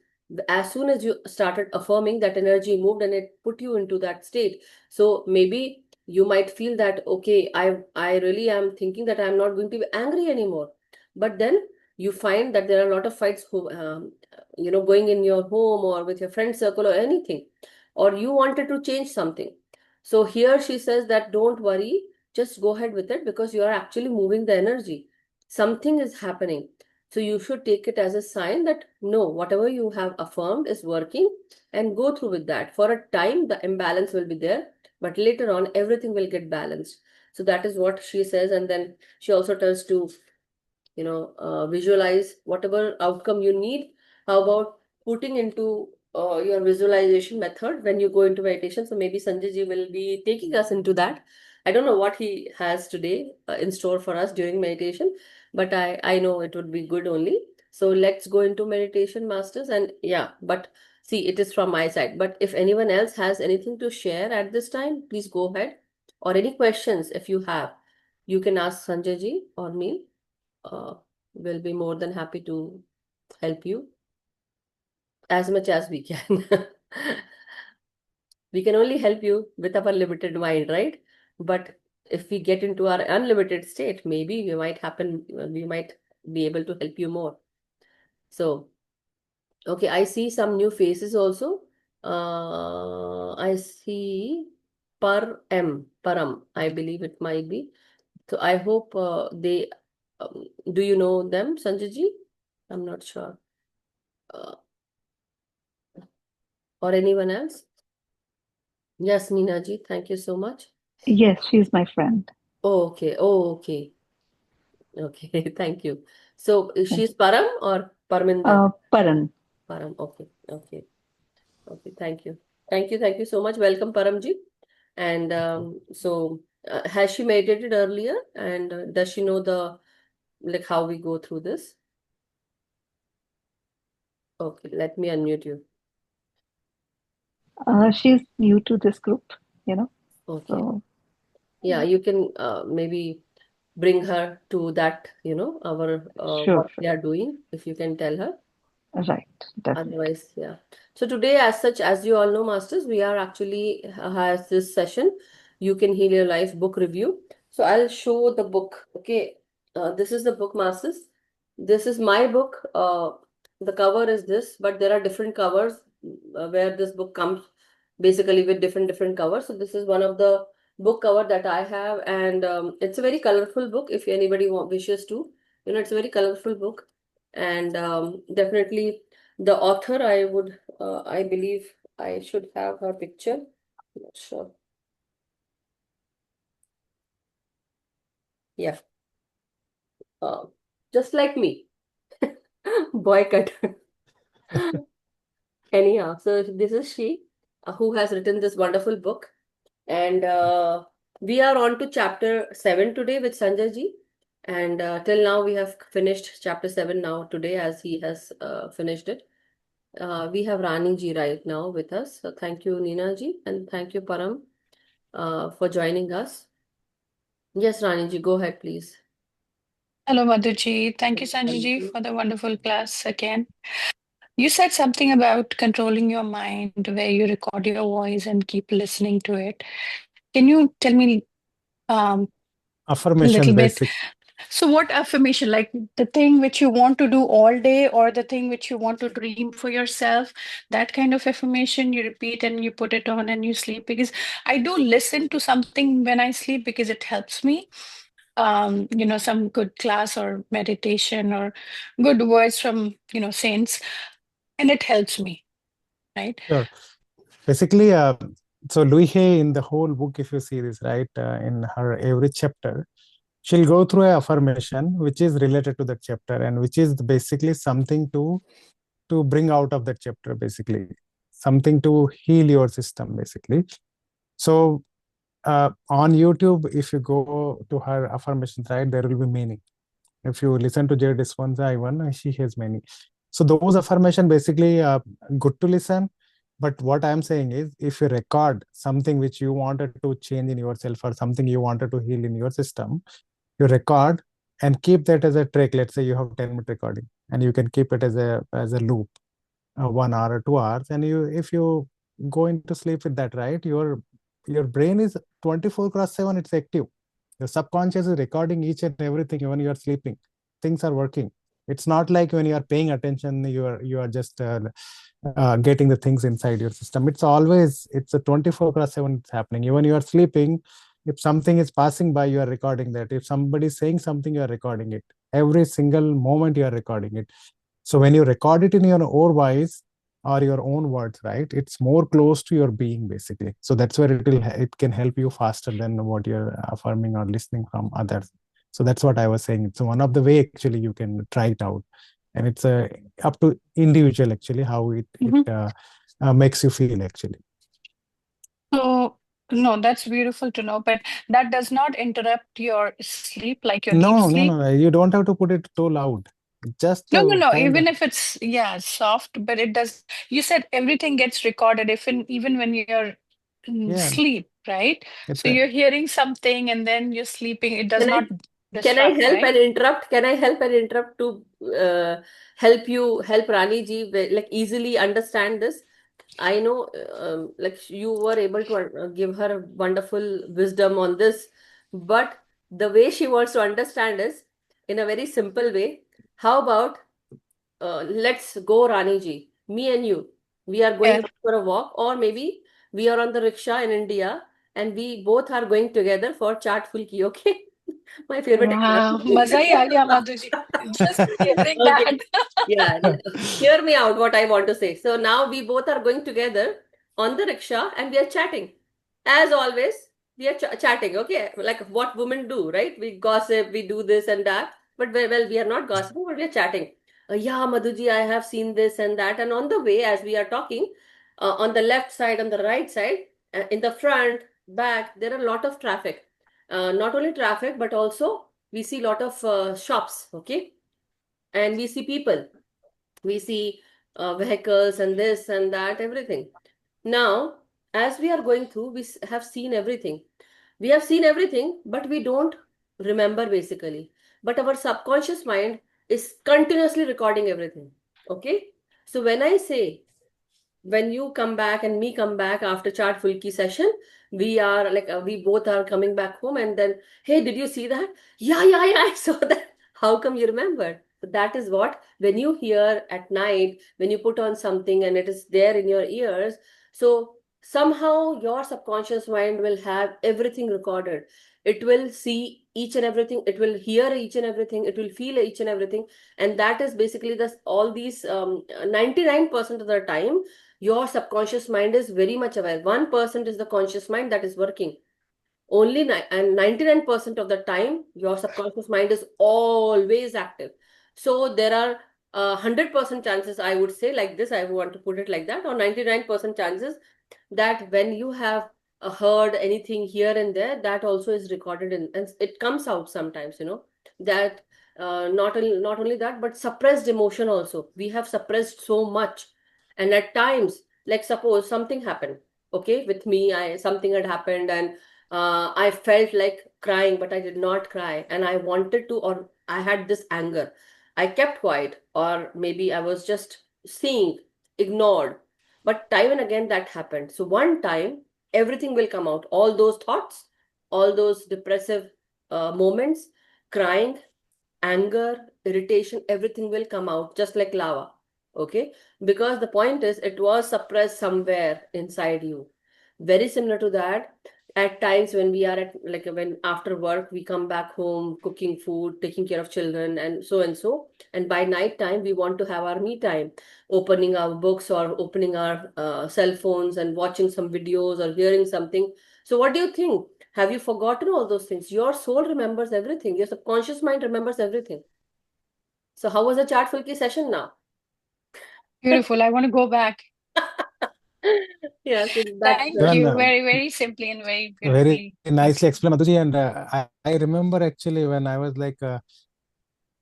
As soon as you started affirming, that energy moved and it put you into that state. So maybe you might feel that, okay, I really am thinking that I'm not going to be angry anymore. But then you find that there are a lot of fights going in your home or with your friend circle or anything, or you wanted to change something. So here she says that don't worry, just go ahead with it, because you are actually moving the energy. Something is happening. So you should take it as a sign that no, whatever you have affirmed is working, and go through with that. For a time, the imbalance will be there, but later on, everything will get balanced. So that is what she says. And then she also tells to, visualize whatever outcome you need. How about putting into your visualization method when you go into meditation? So maybe Sanjay ji will be taking us into that. I don't know what he has today in store for us during meditation, but I know it would be good only. So let's go into meditation, masters. And yeah, but see, it is from my side. But if anyone else has anything to share at this time, please go ahead. Or any questions if you have, you can ask Sanjay ji or me. Uh, we'll be more than happy to help you as much as we can. We can only help you with our limited mind, right? But if we get into our unlimited state, maybe we might be able to help you more. So, okay, I see some new faces also. I see Param, I believe it might be. So I hope do you know them, Sanjay ji? I'm not sure. Uh, or anyone else? Yes, Meena ji, thank you so much. Yes, she's my friend. Oh, okay. Oh, okay. Okay. Thank you. So Thank she's Param or Parminder? Paran. Param. Okay. Okay. Okay. Thank you. Thank you. Thank you so much. Welcome, Param ji. And has she meditated earlier? And does she know like how we go through this? Okay. Let me unmute you. She's new to this group, you know. Okay. So Yeah, you can maybe bring her to that, our sure, what we are doing, if you can tell her. right, definitely. Otherwise, yeah. So today, as such, as you all know, masters, we are actually has this session, You Can Heal Your Life book review. So I'll show the book. Okay, this is the book, masters. This is my book. The cover is this, but there are different covers where this book comes basically with different covers. So this is one of the book cover that I have, and it's a very colorful book. If anybody wishes to, it's a very colorful book, and definitely the author, I believe I should have her picture. Not sure. Yeah. Uh, just like me. Boycott. Anyhow, so this is she who has written this wonderful book. And we are on to chapter 7 today with Sanjay ji. And till now, we have finished chapter 7 now today as he has finished it. We have Rani ji right now with us. So thank you, Neena ji, and thank you, Param, for joining us. Yes, Rani ji, go ahead, please. Hello, Madhuji. Thank you, Sanjay ji, for the wonderful class again. You said something about controlling your mind, where you record your voice and keep listening to it. Can you tell me a Affirmation little bit? basic. So, what affirmation? Like the thing which you want to do all day, or the thing which you want to dream for yourself? That kind of affirmation you repeat and you put it on and you sleep. Because I do listen to something when I sleep because it helps me. Some good class or meditation or good words from, saints, and it helps me, right? Sure. Basically, so Louise in the whole book, if you see this, right, in her every chapter, she'll go through a affirmation which is related to that chapter and which is basically something to bring out of that chapter, basically something to heal your system, basically. So on YouTube, if you go to her affirmations, right, there will be many. If you listen to Jay Dispenza, even she has many. So those affirmation basically good to listen. But what I'm saying is, if you record something which you wanted to change in yourself or something you wanted to heal in your system, you record and keep that as a track. Let's say you have 10-minute recording, and you can keep it as a loop, 1 hour or 2 hours. And if you go into sleep with that, right, your brain is 24/7. It's active. The subconscious is recording each and everything when you are sleeping. Things are working. It's not like when you are paying attention, you are just getting the things inside your system. It's a 24/7. It's happening. Even you are sleeping, if something is passing by, you are recording that. If somebody is saying something, you are recording it. Every single moment you are recording it. So when you record it in your own voice or your own words, right, it's more close to your being, basically. So that's where it can help you faster than what you're affirming or listening from others. So that's what I was saying. So one of the way actually you can try it out and it's up to individual actually how it makes you feel actually. So, no, that's beautiful to know, but that does not interrupt your sleep, like your deep No, sleep. you don't have to put it too loud. Just No. kind Even of, if it's, yeah, soft, but it does. You said everything gets recorded, even when you're in yeah, sleep, right? it's So you're hearing something and then you're sleeping. It does Can I not can I disrupt, help right? and interrupt? Can I help and interrupt to help Rani ji like easily understand this? I know like you were able to give her wonderful wisdom on this, but the way she wants to understand is in a very simple way. How about let's go, Rani ji, me and you. We are going Yeah. out for a walk, or maybe we are on the rickshaw in India and we both are going together for chaat fulki, okay? My favorite Wow, example. maza hi aa gaya, Madhuji. Just hearing Okay. that. Yeah, hear me out what I want to say. So now we both are going together on the rickshaw and we are chatting. As always, we are chatting, okay? Like what women do, right? We gossip, we do this and that. But well, we are not gossiping, but we are chatting. Yeah, Madhuji, I have seen this and that. And on the way, as we are talking, on the left side, on the right side, in the front, back, there are a lot of traffic. Not only traffic, but also we see a lot of shops, okay? And we see people, we see vehicles and this and that, everything. Now, as we are going through, have seen everything. We have seen everything, but we don't remember basically. But our subconscious mind is continuously recording everything. Okay? So when I say, when you come back and me come back after Chaat Fulki session, we are like, we both are coming back home and then, hey, did you see that? Yeah, I saw that. How come you remember? So that is what, when you hear at night, when you put on something and it is there in your ears, so somehow your subconscious mind will have everything recorded. It will see each and everything, it will hear each and everything, it will feel each and everything. And that is basically the all these 99% of the time your subconscious mind is very much aware. 1% is the conscious mind that is working. Only and 99% of the time, your subconscious mind is always active. So there are 100% chances, I would say, like this, I want to put it like that, or 99% chances that when you have heard anything here and there, that also is recorded in, and it comes out sometimes, that not only that, but suppressed emotion also. We have suppressed so much. And at times, like suppose something happened, okay, with me, something had happened and I felt like crying, but I did not cry. And I wanted to, or I had this anger. I kept quiet, or maybe I was just seeing, ignored. But time and again that happened. So one time, everything will come out. All those thoughts, all those depressive moments, crying, anger, irritation, everything will come out just like lava. Okay? Because the point is, it was suppressed somewhere inside you. Very similar to that, at times when we are at, like when after work, we come back home, cooking food, taking care of children, and so and so. And by night time, we want to have our me time, opening our books or opening our cell phones and watching some videos or hearing something. So, what do you think? Have you forgotten all those things? Your soul remembers everything. Your subconscious mind remembers everything. So how was the Chaat Fulki session now? Beautiful. I want to go back. Yeah, so that's Thank even you. Very, very simply and very very beautifully nicely explained. explained, Madhuji. And I remember actually when I was like,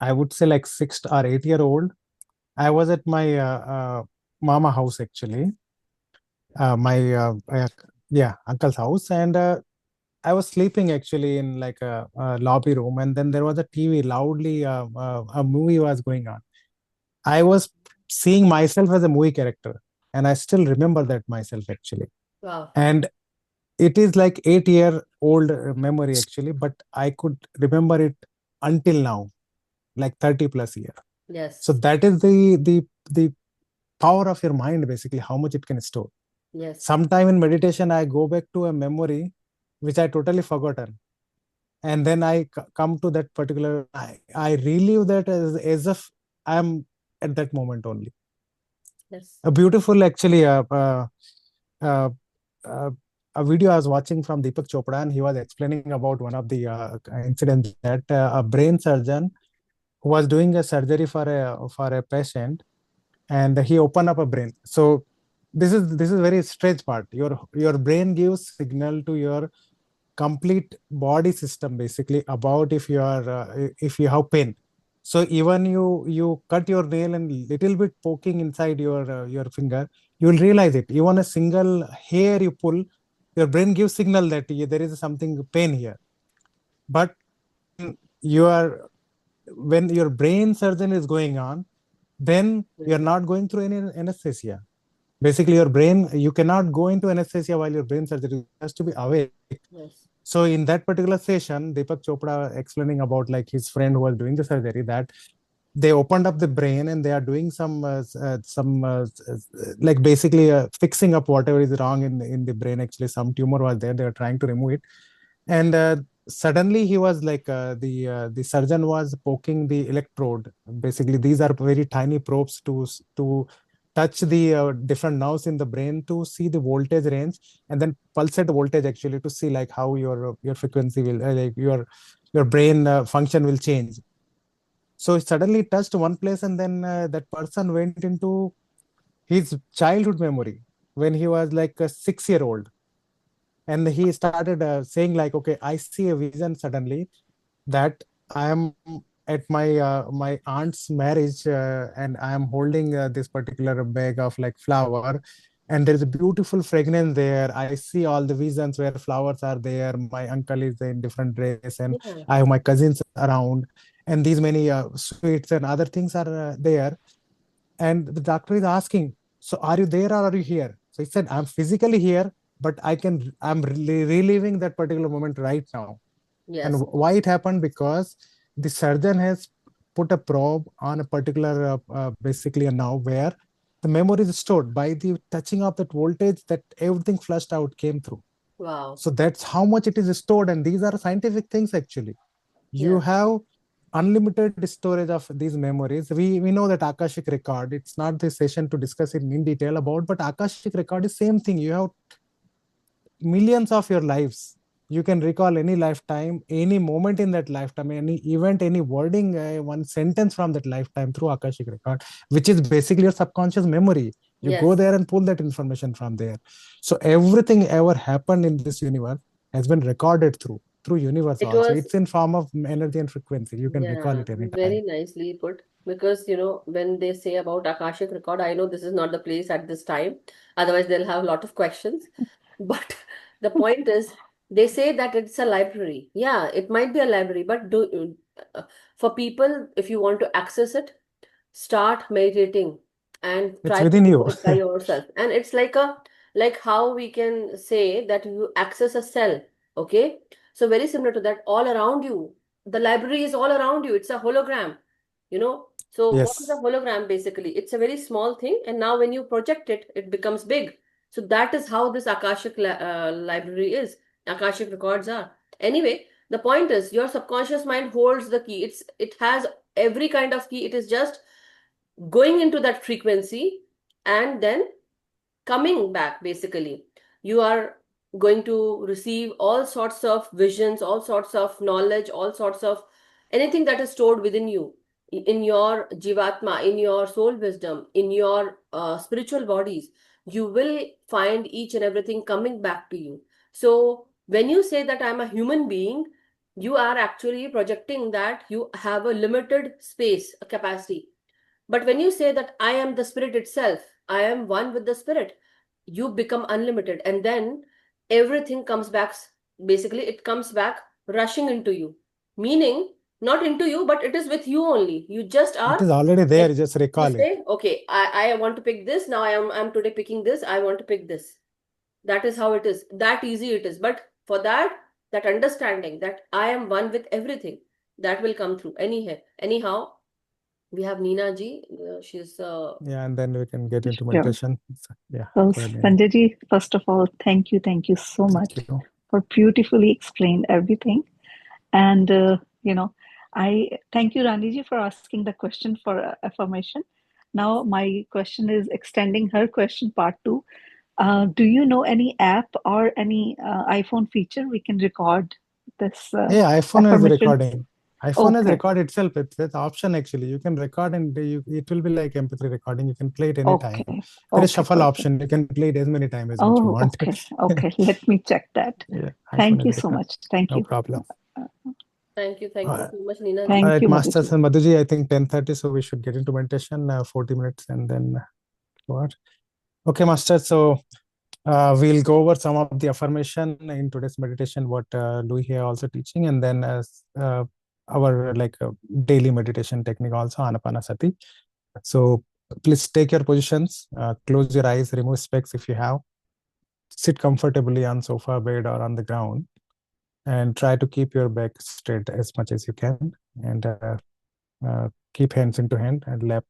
I would say like 6 or 8 year old, I was at my mama house actually, my yeah, uncle's house, and I was sleeping actually in like a lobby room, and then there was a TV loudly, a movie was going on. I was seeing myself as a movie character, and I still remember that myself actually. wow. And it is like 8 year old memory actually, but I could remember it until now, like 30 plus years. So Yes, that is the power of your mind, basically, how much it can store. yes, Sometime in meditation, I go back to a memory which I totally forgotten, and then I come to that particular. I relive that as if I am at that moment only. yes. A beautiful, actually, uh, uh, a video I was watching from Deepak Chopra, and he was explaining about one of the incidents that a brain surgeon who was doing a surgery for a patient, and he opened up a brain. So this is very strange part. Your brain gives signal to your complete body system basically about if you have pain. So even you cut your nail and little bit poking inside your finger, you will realize it. Even a single hair you pull, your brain gives signal that there is something pain here. But you are when your brain surgeon is going on, then you're not going through any anesthesia. Basically, your brain, you cannot go into anesthesia while your brain surgery has to be awake. Yes. So in that particular session, Deepak Chopra explaining about like his friend who was doing the surgery, that they opened up the brain and they are doing some like basically fixing up whatever is wrong in the brain. Actually, some tumor was there. They are trying to remove it, and suddenly he was like the surgeon was poking the electrode. Basically, these are very tiny probes to touch the different nerves in the brain to see the voltage range, and then pulsate voltage actually to see like how your frequency will like your brain function will change. So it suddenly touched one place, and then that person went into his childhood memory when he was like a 6-year old, and he started saying like, okay, I see a vision suddenly that I am at my aunt's marriage, and I am holding this particular bag of like flower, and there is a beautiful fragrance there. I see all the visions where flowers are there. My uncle is in different dress, and Yeah. I have my cousins around, and these many sweets and other things are there. And the doctor is asking, so are you there or are you here? So he said, I'm physically here, but I'm reliving that particular moment right now. And Yes. why it happened? Because the surgeon has put a probe on a particular basically a nerve where the memory is stored. By the touching of that voltage, that everything flushed out came through. Wow. So that's how much it is stored, and these are scientific things actually. You Yeah. have unlimited storage of these memories. We know that Akashic record, it's not this session to discuss it in detail about, but Akashic record is same thing. You have millions of your lives. You can recall any lifetime, any moment in that lifetime, any event, any wording, one sentence from that lifetime through Akashic record, which is basically your subconscious memory. You go Yes. there and pull that information from there. So everything ever happened in this universe has been recorded through universe It also. was, It's in form of energy and frequency. You can recall yeah, it anytime. very nicely put. Because, when they say about Akashic record, I know this is not the place at this time. Otherwise, they'll have a lot of questions. But the point is, they say that it's a library. Yeah, it might be a library, but for people, if you want to access it, start meditating and It's try to within do you. it by yourself. And it's like how we can say that you access a cell. Okay, so very similar to that, all around you, the library is all around you. It's a hologram, so what is a Yes. hologram? Basically, it's a very small thing, and now when you project it, it becomes big. So that is how this Akashic library is. Akashic records are. Anyway, the point is your subconscious mind holds the key. It has every kind of key. It is just going into that frequency and then coming back. Basically, you are going to receive all sorts of visions, all sorts of knowledge, all sorts of anything that is stored within you, in your jivatma, in your soul wisdom, in your spiritual bodies. You will find each and everything coming back to you. So when you say that I'm a human being, you are actually projecting that you have a limited space, a capacity. But when you say that I am the spirit itself, I am one with the spirit, you become unlimited. And then everything comes back, basically, it comes back rushing into you. Meaning, not into you, but it is with you only. You just It are, is already there. like, Just you recall it. say, okay, I want to pick this. Now I'm today picking this. I want to pick this. That is how it is. That easy it is. But for that understanding that I am one with everything, that will come through. Anyhow, we have Neena ji. She's Yeah, and then we can get into Sure. meditation. So, yeah, Well, go ahead, Neena. Sanjay ji, first of all, thank you so much Thank you. for beautifully explained everything. And, I thank you, Rani ji, for asking the question for affirmation. Now, my question is extending her question part two. Do you know any app or any iPhone feature we can record this Yeah, iPhone is affirmation? recording. iPhone has Okay. record itself. It's option actually. You can record and it will be like MP3 recording. You can play it anytime. Okay. There is Okay. shuffle Perfect. option. You can play it as many times as much you Oh, want. okay. Okay. Let me check that. Yeah, iPhone Thank has you so record. much. Thank No you. problem. Thank you All so much, Neena ji. Thank right, you, Masters Madhuji. and Madhuji, I think 10:30, so we should get into meditation, 40 minutes and then what? Okay, Master. So we'll go over some of the affirmation in today's meditation, what Louis here also teaching, and then our daily meditation technique also, Anapansati. So please take your positions, close your eyes, remove specs if you have, sit comfortably on sofa, bed, or on the ground, and try to keep your back straight as much as you can, and keep hands into hand and lap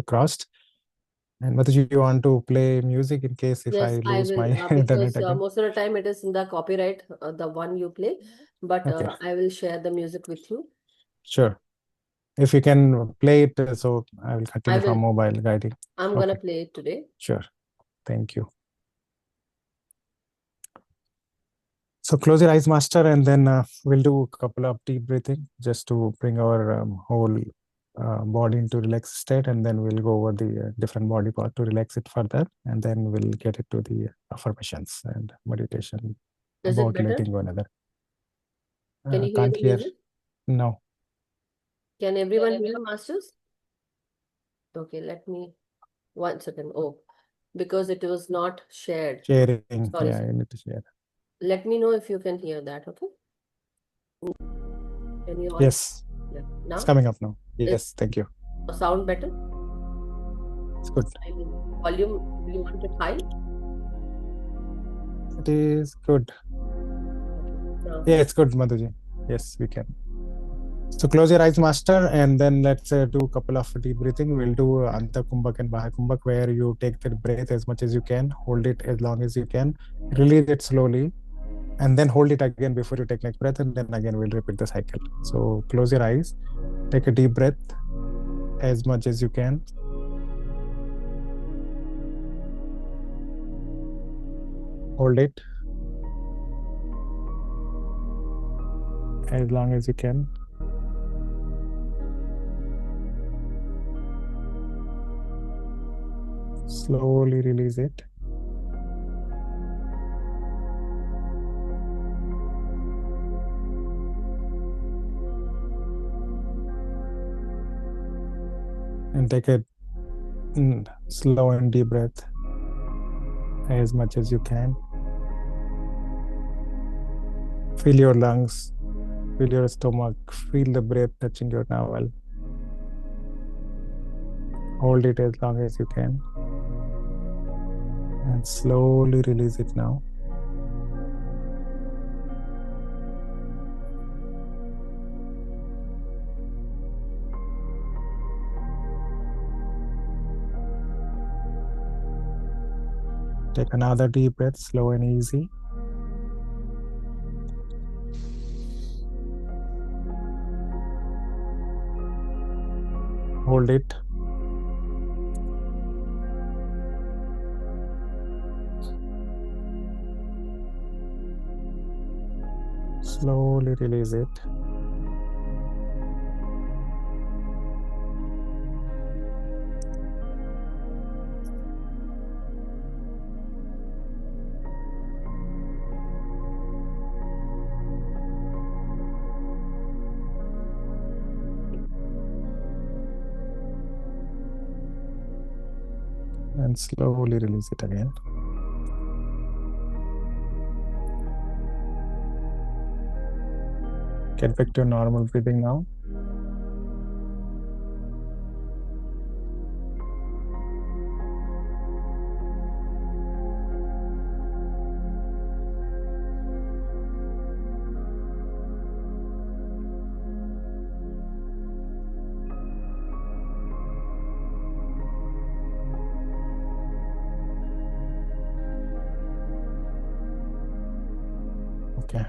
crossed. And Mataji, you want to play music in case if Yes, I I lose will, my because internet again? most of the time it is in the copyright, the one you play, but Okay, I will share the music with you. sure. If you can play it, so I will I continue from will. mobile guiding. I'm gonna Okay, play it today. sure. Thank you. So close your eyes, Master, and then we'll do a couple of deep breathing just to bring our whole body into relaxed state, and then we'll go over the different body part to relax it further, and then we'll get into the affirmations and meditation Is it about better? letting go another. Can you hear Can't the hear. music? No. Can everyone hear, Masters? Okay, let me 1 second. Oh, because it was not shared. Sharing. Sorry, Yeah, sorry. you need to share. Let me know if you can hear that, okay? Can you all? Yes, Yeah. it's Now, coming up now. is Yes, thank you. the sound better? It's good. I mean, volume, do you want it high? It is good. Okay. Now, Yeah, it's good, Madhuji. Yes, we can. So close your eyes, Master, and then let's do a couple of deep breathing. We'll do Antakumbhak and Bahakumbhak, where you take the breath as much as you can, hold it as long as you can, release it slowly, and then hold it again before you take next breath, and then again we'll repeat the cycle. So close your eyes, take a deep breath as much as you can. Hold it as long as you can. Slowly release it. And take a slow and deep breath as much as you can. Feel your lungs, feel your stomach, feel the breath touching your navel. Hold it as long as you can. And slowly release it now. Take another deep breath, slow and easy. Hold it. Slowly release it. And slowly release it again. Get back to normal breathing now. Okay.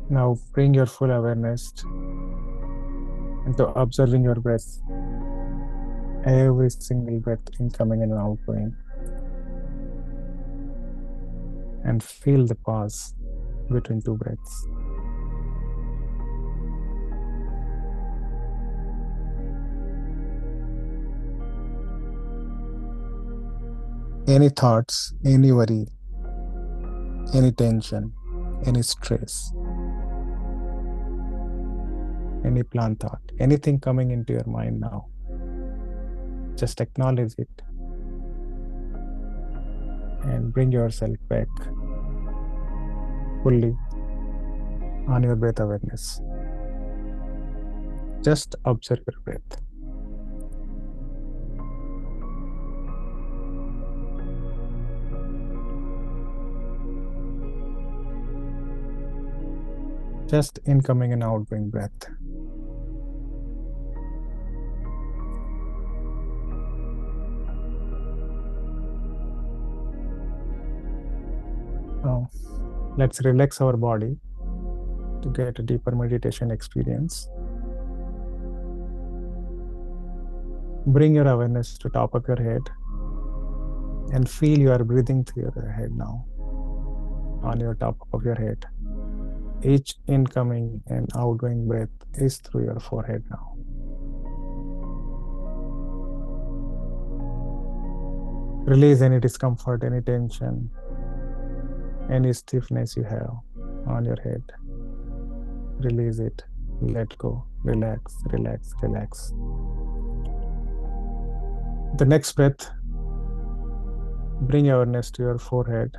Now bring your full awareness into observing your breath. Every single breath incoming and outgoing. And feel the pause between two breaths. any thoughts, any worry, any tension, any stress, any plan thought, anything coming into your mind now. Just acknowledge it and bring yourself back fully on your breath awareness. Just observe your breath. Just incoming and outgoing breath. Now, let's relax our body to get a deeper meditation experience. Bring your awareness to top of your head and feel you are breathing through your head now, on your top of your head. Each incoming and outgoing breath is through your forehead now. Release any discomfort, any tension, any stiffness you have on your head. Release it, let go, relax, relax, relax. The next breath, bring awareness to your forehead.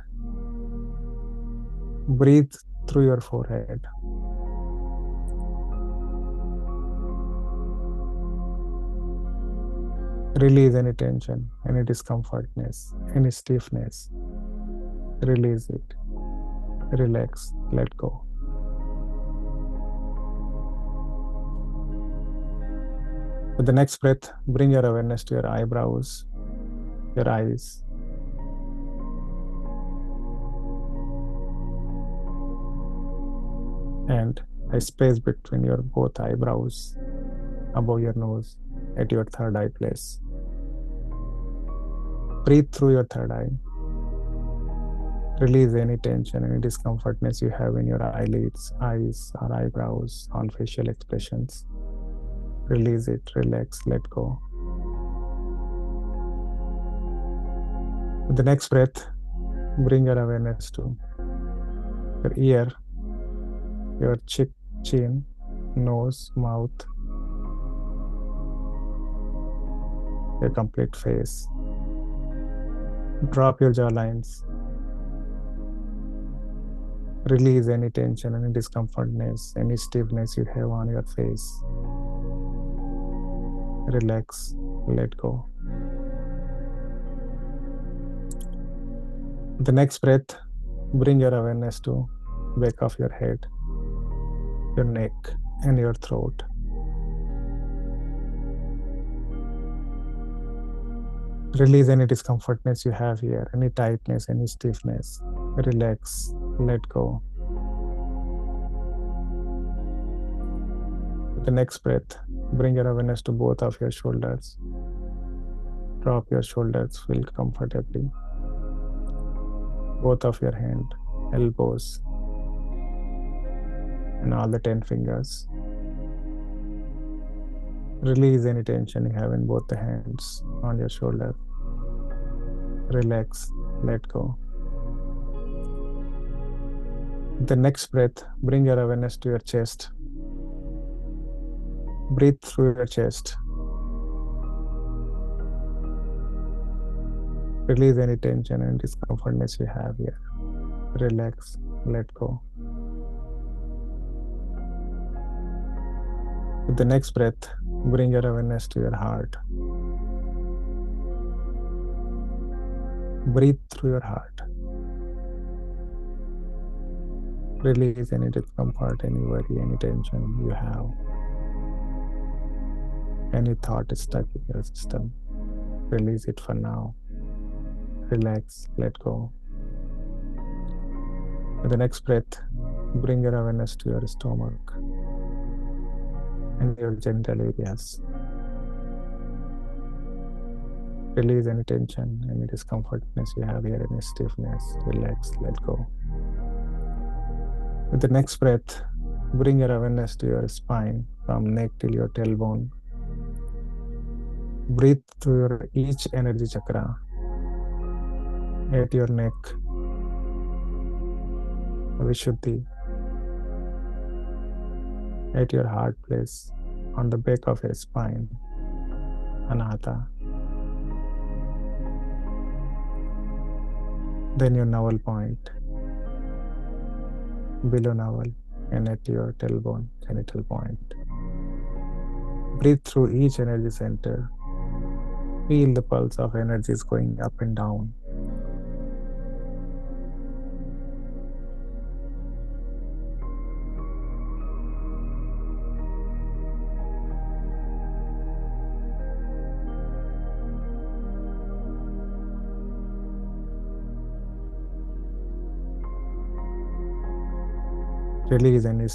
Breathe through your forehead. Release any tension, any discomfortness, any stiffness. Release it. Relax, let go. With the next breath, bring your awareness to your eyebrows, your eyes. And a space between your both eyebrows, above your nose, at your third eye place. Breathe through your third eye. Release any tension, any discomfortness you have in your eyelids, eyes, or eyebrows, on facial expressions. Release it, relax, let go. With the next breath, bring your awareness to your ear, your chin, nose, mouth, your complete face. Drop your jaw lines. Release any tension, any discomfortness, any stiffness you have on your face. Relax, let go. The next breath, bring your awareness to back of your head, your neck, and your throat. Release any discomfortness you have here, any tightness, any stiffness. Relax, let go. With the next breath, bring your awareness to both of your shoulders. Drop your shoulders, feel comfortably. Both of your hand, elbows, and all the 10 fingers. Release any tension you have in both the hands on your shoulder. Relax, let go. The next breath, bring your awareness to your chest. Breathe through your chest. Release any tension and discomfortness you have here. Relax, let go. With the next breath, bring your awareness to your heart. Breathe through your heart. Release any discomfort, any worry, any tension you have. Any thought is stuck in your system. Release it for now. Relax, let go. With the next breath, bring your awareness to your stomach and your genital areas. Release any tension, any discomfortness you have here, any stiffness. Relax, let go. With the next breath, bring your awareness to your spine from neck till your tailbone. Breathe through your each energy chakra. at your neck, Vishuddhi, at your heart place, on the back of your spine, Anahata, then your navel point, below navel, and at your tailbone, genital point. Breathe through each energy center. Feel the pulse of energies going up and down. Release any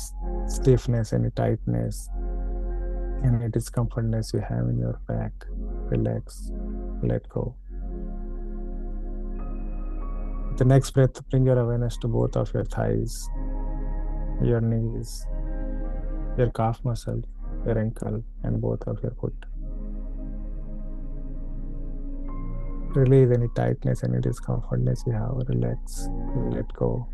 stiffness, any tightness, any discomfortness you have in your back. Relax, let go. With the next breath, bring your awareness to both of your thighs, your knees, your calf muscle, your ankle, and both of your foot. Release any tightness, any discomfortness you have. Relax, let go.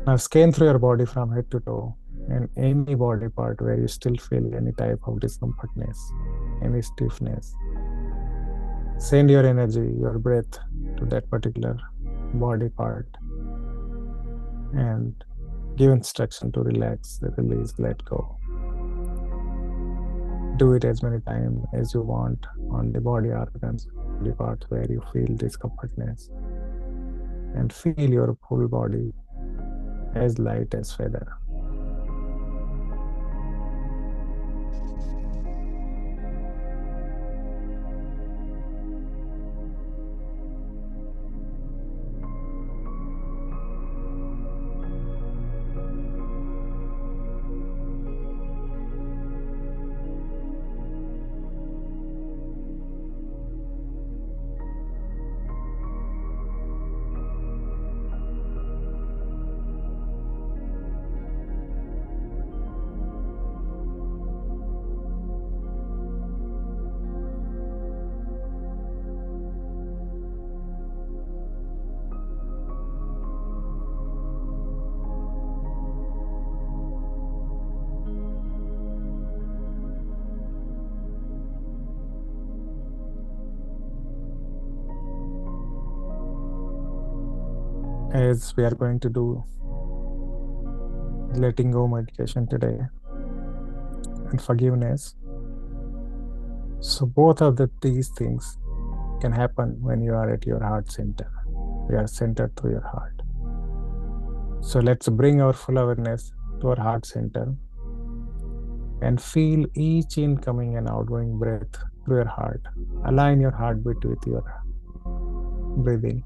Now scan through your body from head to toe, and any body part where you still feel any type of discomfortness, any stiffness. Send your energy, your breath to that particular body part and give instruction to relax, release, let go. Do it as many times as you want on the body organs, body parts where you feel discomfortness, and feel your full body as light as feather. As we are going to do letting go meditation today and forgiveness. So both of these things can happen when you are at your heart center. You are centered through your heart. So let's bring our full awareness to our heart center and feel each incoming and outgoing breath through your heart. Align your heartbeat with your breathing.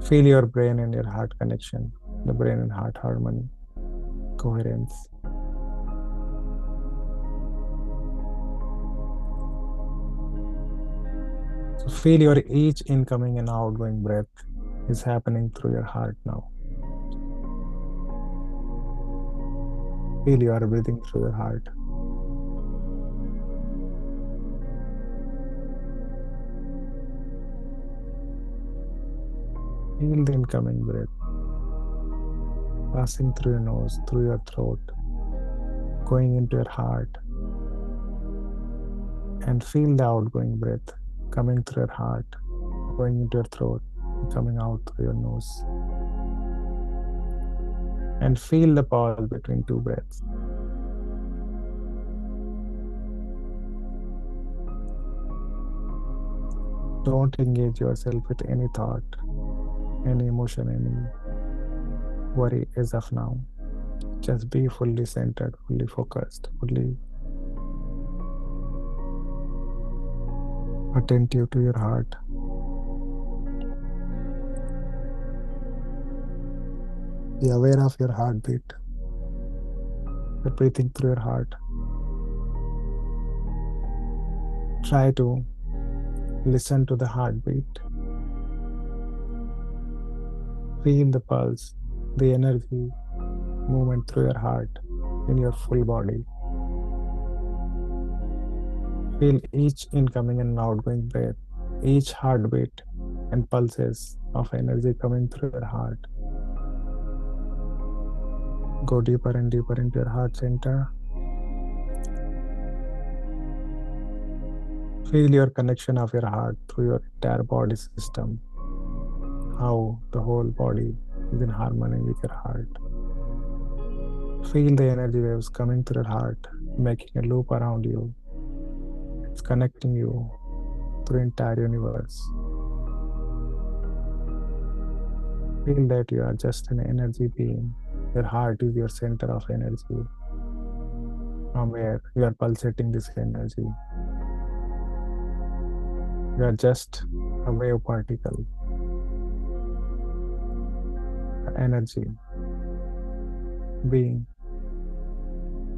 Feel your brain and your heart connection, the brain and heart harmony, coherence. So feel your each incoming and outgoing breath is happening through your heart now. Feel you are breathing through your heart. Feel the incoming breath passing through your nose, through your throat, going into your heart. And feel the outgoing breath coming through your heart, going into your throat, coming out through your nose. And feel the pause between two breaths. Don't engage yourself with any thought, any emotion, any worry as of now. Just be fully centered, fully focused, fully attentive to your heart. Be aware of your heartbeat. You're breathing through your heart. Try to listen to the heartbeat. Feel the pulse, the energy movement through your heart in your full body. Feel each incoming and outgoing breath, each heartbeat and pulses of energy coming through your heart. Go deeper and deeper into your heart center. Feel your connection of your heart through your entire body system. How the whole body is in harmony with your heart. Feel the energy waves coming through your heart, making a loop around you. It's connecting you through entire universe. Feel that you are just an energy being. Your heart is your center of energy, from where you are pulsating this energy. You are just a wave particle, energy being,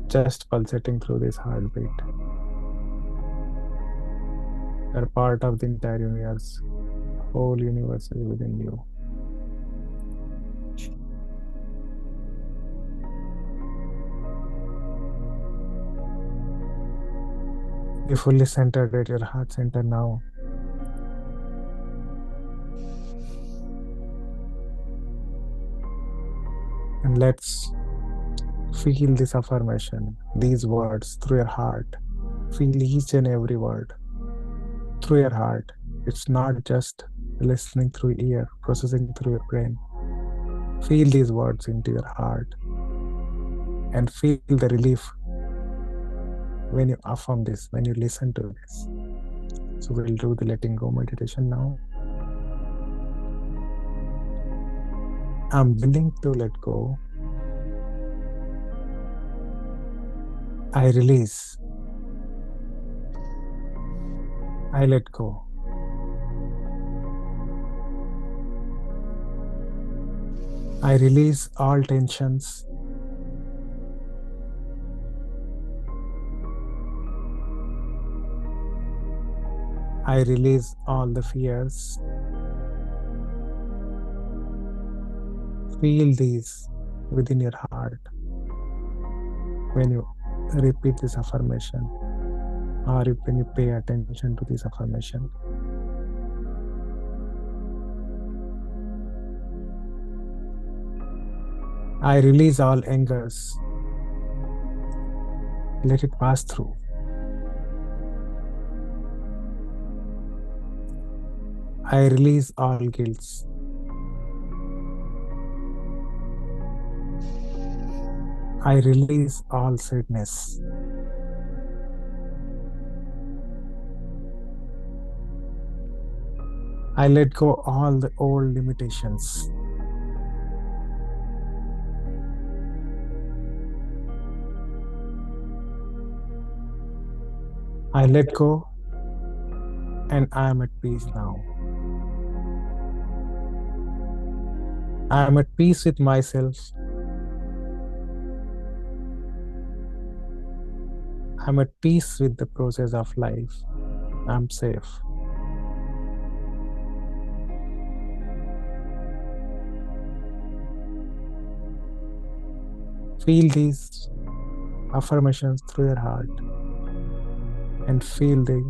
just pulsating through this heartbeat. You are part of the entire universe. The whole universe is within you. You're fully centered at your heart center now. And let's feel this affirmation, these words through your heart. Feel each and every word through your heart. It's not just listening through ear, processing through your brain. Feel these words into your heart and feel the relief when you affirm this, when you listen to this. So we'll do the letting go meditation now. I'm willing to let go. I release. I let go. I release all tensions. I release all the fears. Feel these within your heart when you repeat this affirmation or when you pay attention to this affirmation. I release all angers. Let it pass through. I release all guilts. I release all sadness. I let go all the old limitations. I let go and I am at peace now. I am at peace with myself. I'm at peace with the process of life. I'm safe. Feel these affirmations through your heart and feel the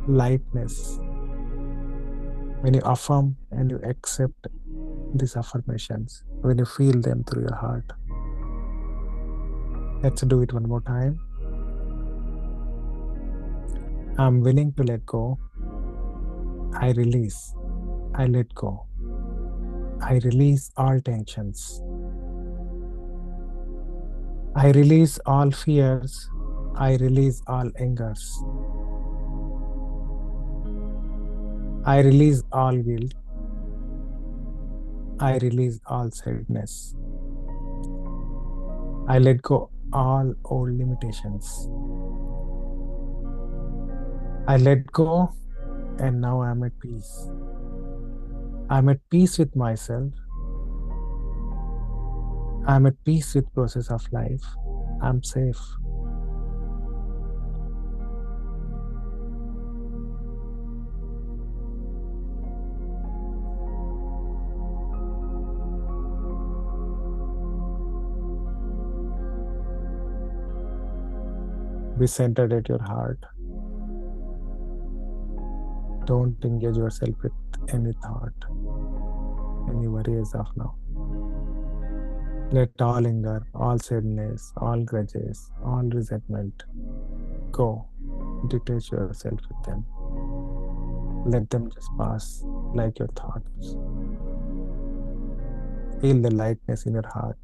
lightness when you affirm and you accept these affirmations, when you feel them through your heart. Let's do it one more time. I'm willing to let go. I release. I let go. I release all tensions. I release all fears. I release all angers. I release all guilt. I release all sadness. I let go all old limitations. I let go and now I'm at peace. I'm at peace with myself. I'm at peace with process of life. I'm safe. Be centered at your heart. Don't engage yourself with any thought, any worry as of now. Let all anger, all sadness, all grudges, all resentment go. Detach yourself with them. Let them just pass like your thoughts. Feel the lightness in your heart.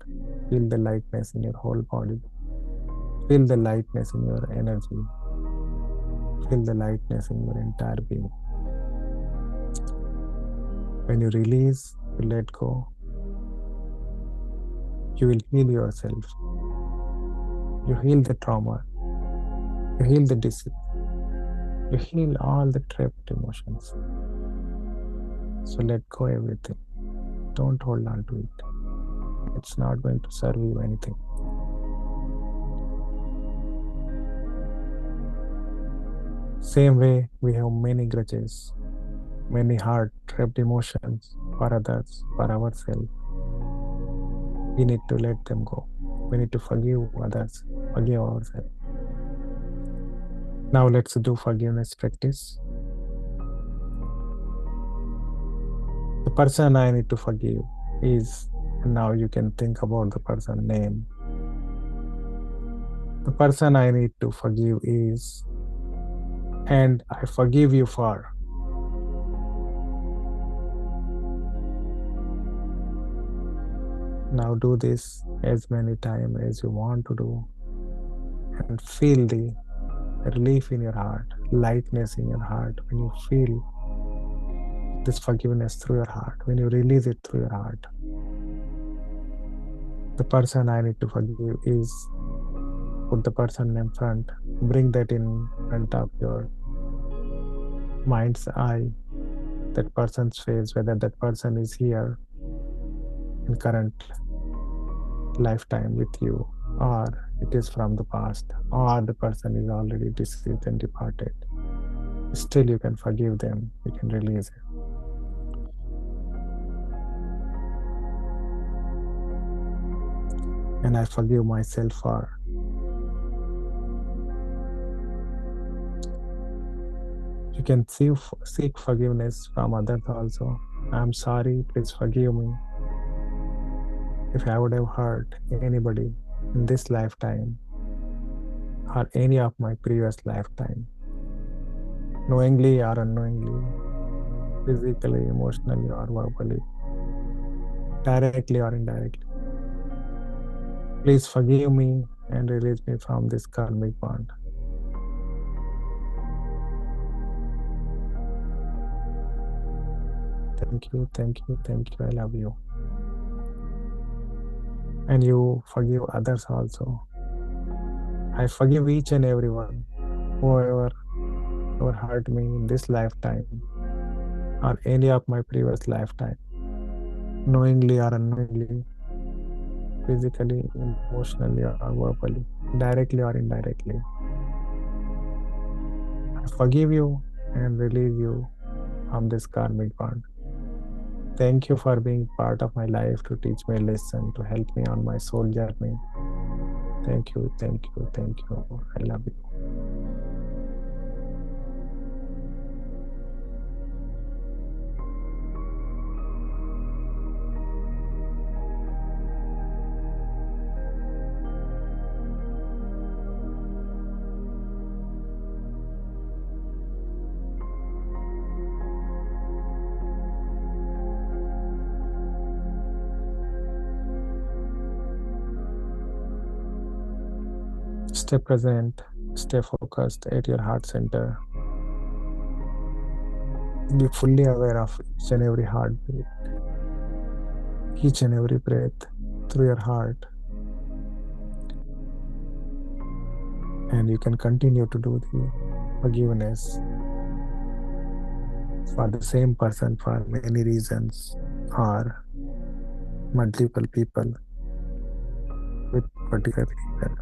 Feel the lightness in your whole body. Feel the lightness in your energy. Feel the lightness in your entire being. When you release, you let go, you will heal yourself. You heal the trauma. You heal the disease. You heal all the trapped emotions. So let go everything. Don't hold on to it. It's not going to serve you anything. Same way, we have many grudges, many heart-trapped emotions for others, for ourselves. We need to let them go. We need to forgive others, forgive ourselves. Now let's do forgiveness practice. The person I need to forgive is, and now you can think about the person name. The person I need to forgive is, and I forgive you for. Now do this as many times as you want to do and feel the relief in your heart, lightness in your heart when you feel this forgiveness through your heart, when you release it through your heart. The person I need to forgive is, put the person in front, bring that in front of your mind's eye, that person's face, whether that person is here in current lifetime with you, or it is from the past, or the person is already deceased and departed. Still you can forgive them, you can release it. And I forgive myself for. You can seek forgiveness from others also. I'm sorry, please forgive me if I would have hurt anybody in this lifetime or any of my previous lifetime, knowingly or unknowingly, physically, emotionally or verbally, directly or indirectly. Please forgive me and release me from this karmic bond. Thank you, thank you, thank you, I love you. And you forgive others also. I forgive each and everyone, whoever hurt me in this lifetime or any of my previous lifetime, knowingly or unknowingly, physically, emotionally or verbally, directly or indirectly. I forgive you and release you from this karmic bond. Thank you for being part of my life to teach me a lesson, to help me on my soul journey. Thank you, thank you, thank you. I love you. Stay present, stay focused at your heart center. Be fully aware of each and every heartbeat, each and every breath through your heart. And you can continue to do the forgiveness for the same person for many reasons or multiple people with particular reason.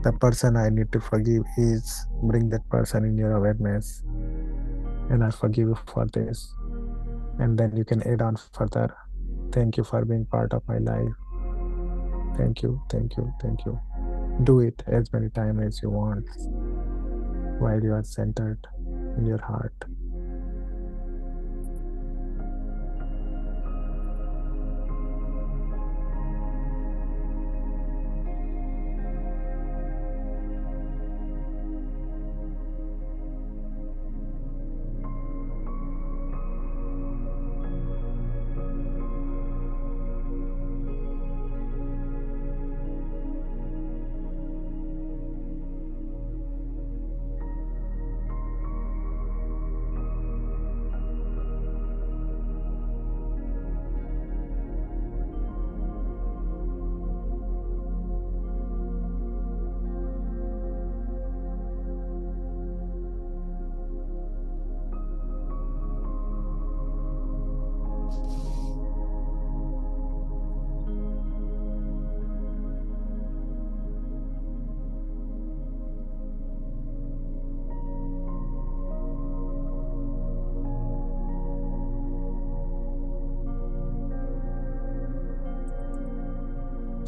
The person I need to forgive is, bring that person in your awareness, and I forgive you for this. And then you can add on further. Thank you for being part of my life. Thank you, thank you, thank you. Do it as many times as you want while you are centered in your heart.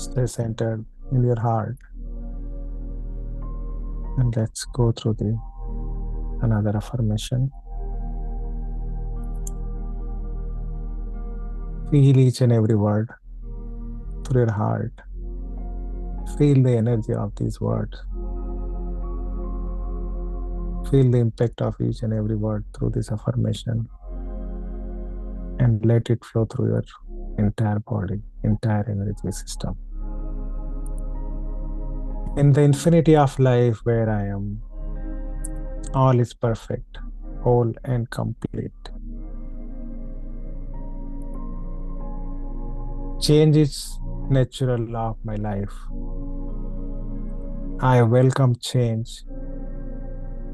Stay centered in your heart. And let's go through another affirmation. Feel each and every word through your heart. Feel the energy of these words. Feel the impact of each and every word through this affirmation. And let it flow through your entire body, entire energy system. In the infinity of life where I am, all is perfect, whole and complete. Change is natural law of my life. I welcome change.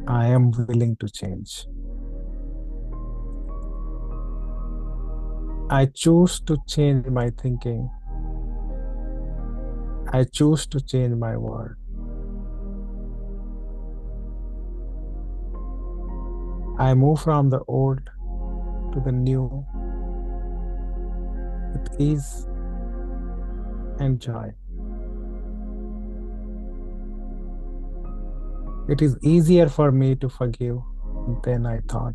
I am willing to change. I choose to change my thinking. I choose to change my word. I move from the old to the new with ease and joy. It is easier for me to forgive than I thought.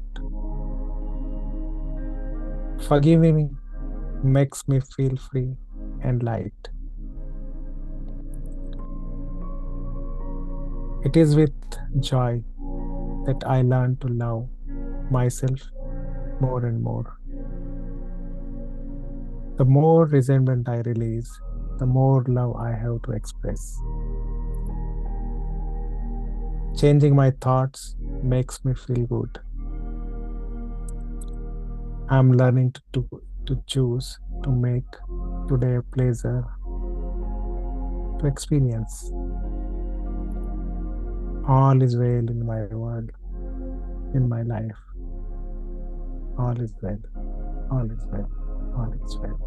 Forgiving makes me feel free and light. It is with joy that I learn to love myself more and more. The more resentment I release, the more love I have to express. Changing my thoughts makes me feel good. I'm learning to choose to make today a pleasure to experience. All is well in my world, in my life. All is well, all is well, all is well.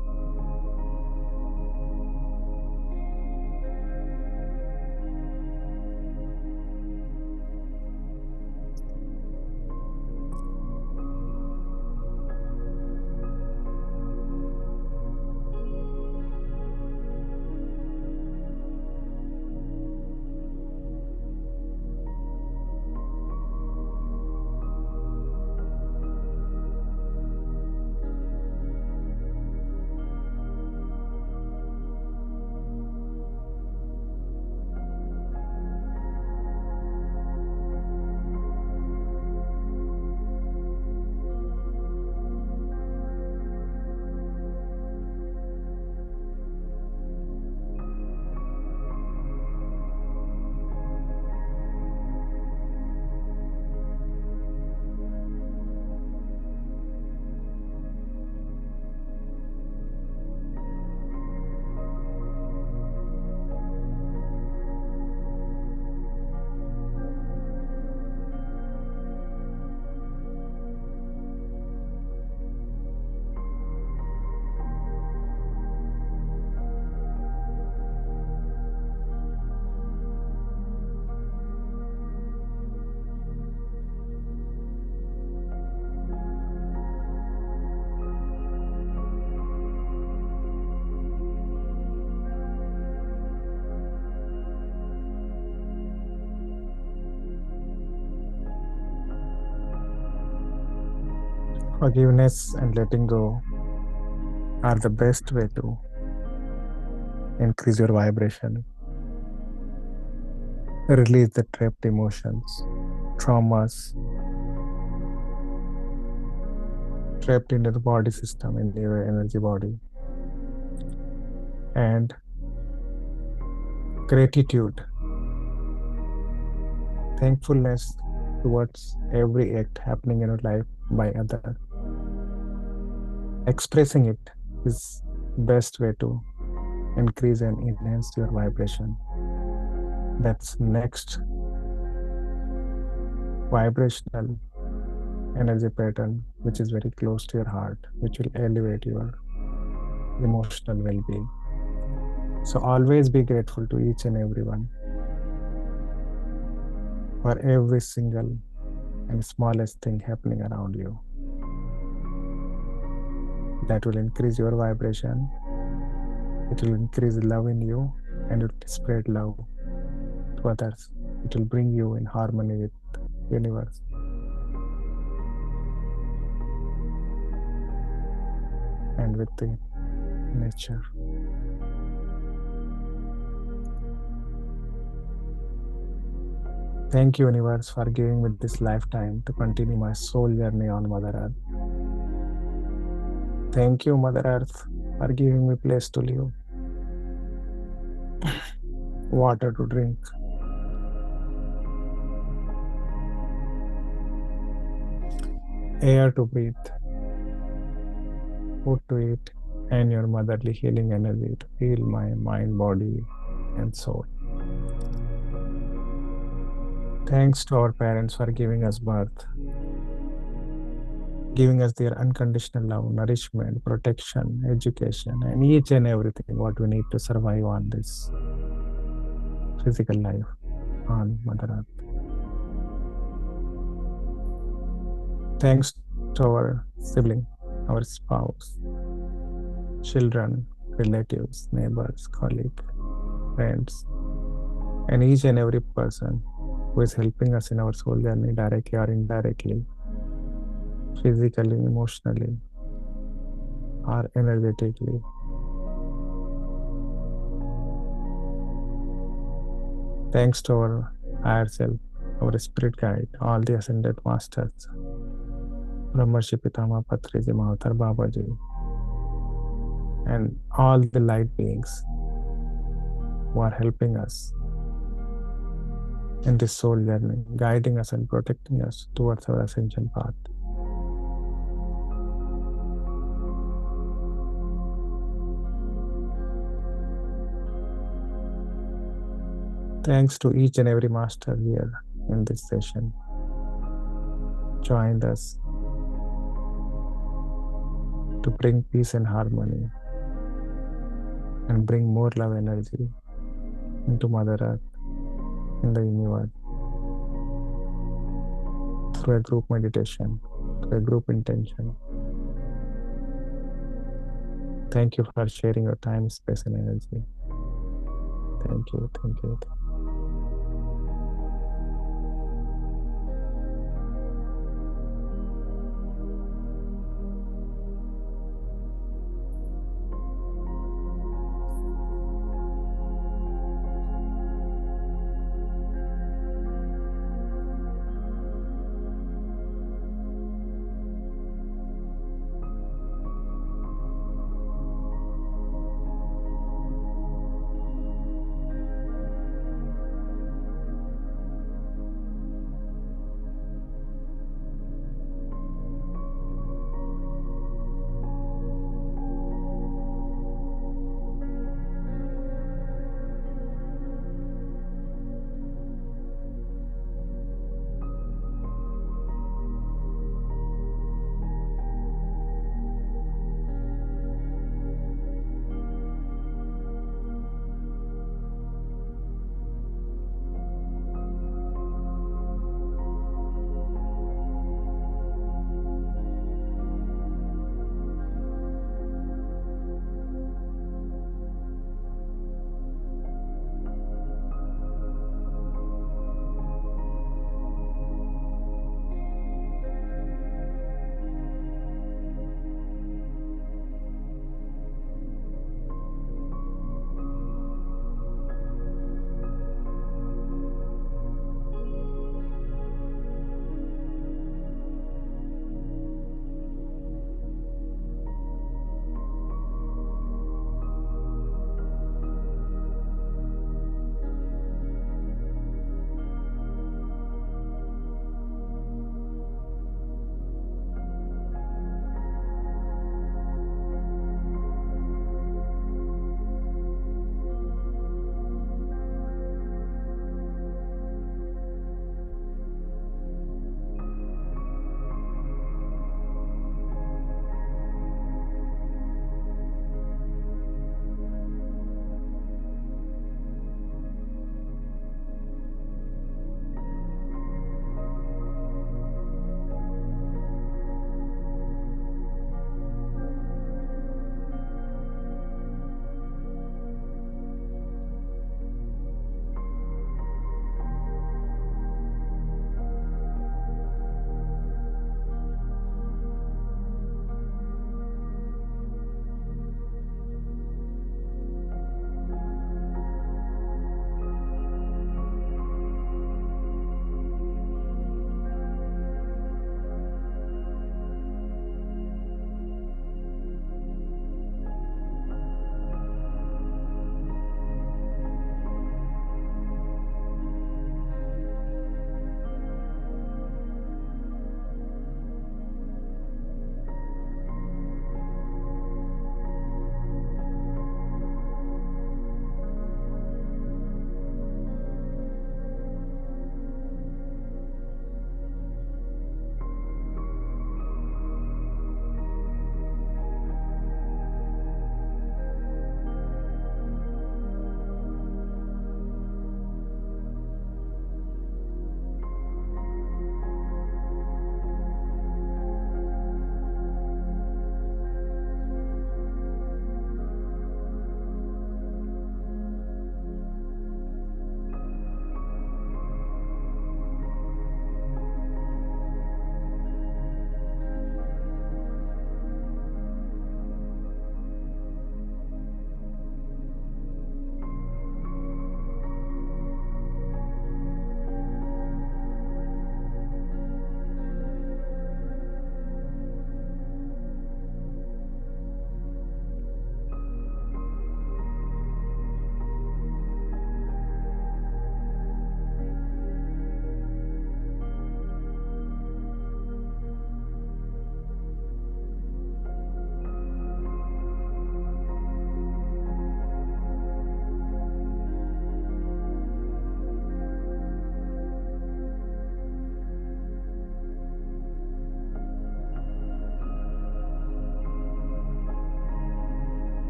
Forgiveness and letting go are the best way to increase your vibration, release the trapped emotions, traumas trapped in the body system, in your energy body, and gratitude, thankfulness towards every act happening in your life by other. Expressing it is best way to increase and enhance your vibration. That's next vibrational energy pattern, which is very close to your heart, which will elevate your emotional well-being. So always be grateful to each and everyone for every single and smallest thing happening around you. That will increase your vibration It will increase love in you and it will spread love to others. It will bring you in harmony with universe. And with the nature. Thank you, universe, for giving me this lifetime to continue my soul journey on Mother Earth. Thank you, Mother Earth, for giving me place to live, water to drink, air to breathe, food to eat, and your motherly healing energy to heal my mind, body, and soul. Thanks to our parents for giving us birth, giving us their unconditional love, nourishment, protection, education, and each and everything what we need to survive on this physical life on Mother Earth. Thanks to our sibling, our spouse, children, relatives, neighbors, colleagues, friends, and each and every person who is helping us in our soul journey directly or indirectly, physically, emotionally, or energetically. Thanks to our higher self, our spirit guide, all the ascended masters, Brahmarshi Pitama Patriji Mahatar Babaji, and all the light beings who are helping us in this soul journey, guiding us and protecting us towards our ascension path. Thanks to each and every master here in this session, joined us to bring peace and harmony and bring more love energy into Mother Earth, in the universe, through a group meditation, through a group intention. Thank you for sharing your time, space, and energy. Thank you, thank you.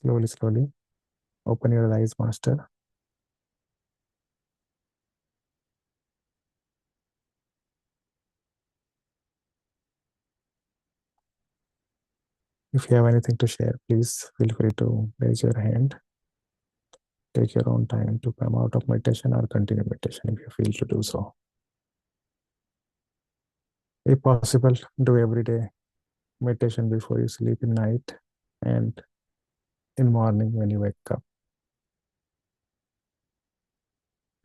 Slowly, slowly. Open your eyes, Master. If you have anything to share, please feel free to raise your hand. Take your own time to come out of meditation or continue meditation if you feel to do so. If possible, do every day meditation before you sleep in night and in morning when you wake up.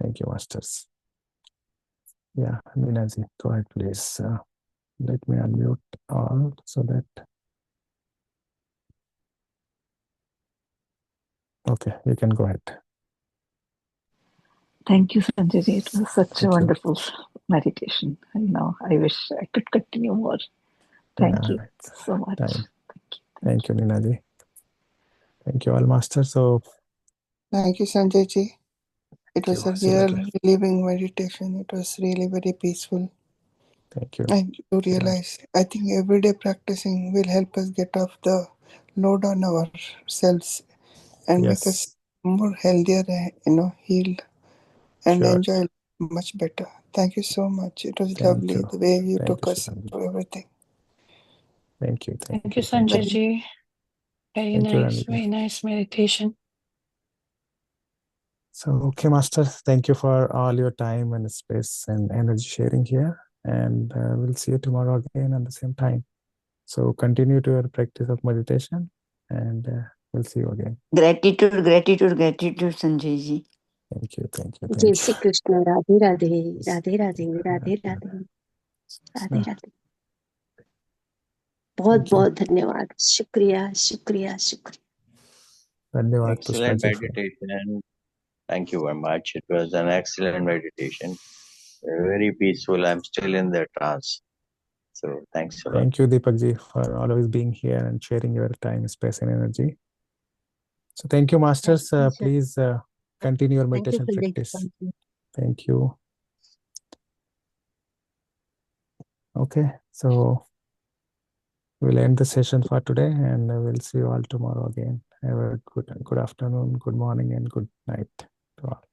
Thank you, Masters. Yeah, Minaji, go ahead, please. Let me unmute all so that. Okay, you can go ahead. Thank you, Sanjay ji. It was such a Thank you. wonderful meditation. I wish I could continue more. Thank Yeah, you it's so much. time. Thank you. Thank you, Ninaji. Thank you all, Master. So, Thank you, Sanjay ji. It thank was you. a See you real again. relieving meditation. It was really very peaceful. Thank you. And to realize, I think everyday practicing will help us get off the load on ourselves and make us Yes, more healthier, healed, and sure. enjoy much better. Thank you so much. It was Thank lovely you. the way you Thank took you, us Shivanji. through everything. Thank you. Thank Thank you, you. Thank Sanjay you. ji. Very Thank you, nice, Randy. very nice meditation. So, okay, Master, thank you for all your time and space and energy sharing here. And we'll see you tomorrow again at the same time. So, continue to your practice of meditation and we'll see you again. Gratitude, gratitude, gratitude, Sanjay ji. Thank you. Thank you. जय Thank Shri you. Krishna Radhe Radhe Yes. Radhe Radhe Radhe Radhe Radhe Radhe बहुत Thank you. बहुत धन्यवाद शुक्रिया शुक्रिया शुक्रिया धन्यवाद Pushpa Excellent ji. meditation. Thank you very much. It was an excellent meditation. Very peaceful. I'm still in the trance. So thanks a lot. Thank you, Deepak ji, for always being here and sharing your time, space, and energy. So, thank you, Masters. Please continue your meditation practice. Thank you. Okay, so we'll end the session for today and we'll see you all tomorrow again. Have a good afternoon, good morning, and good night to all.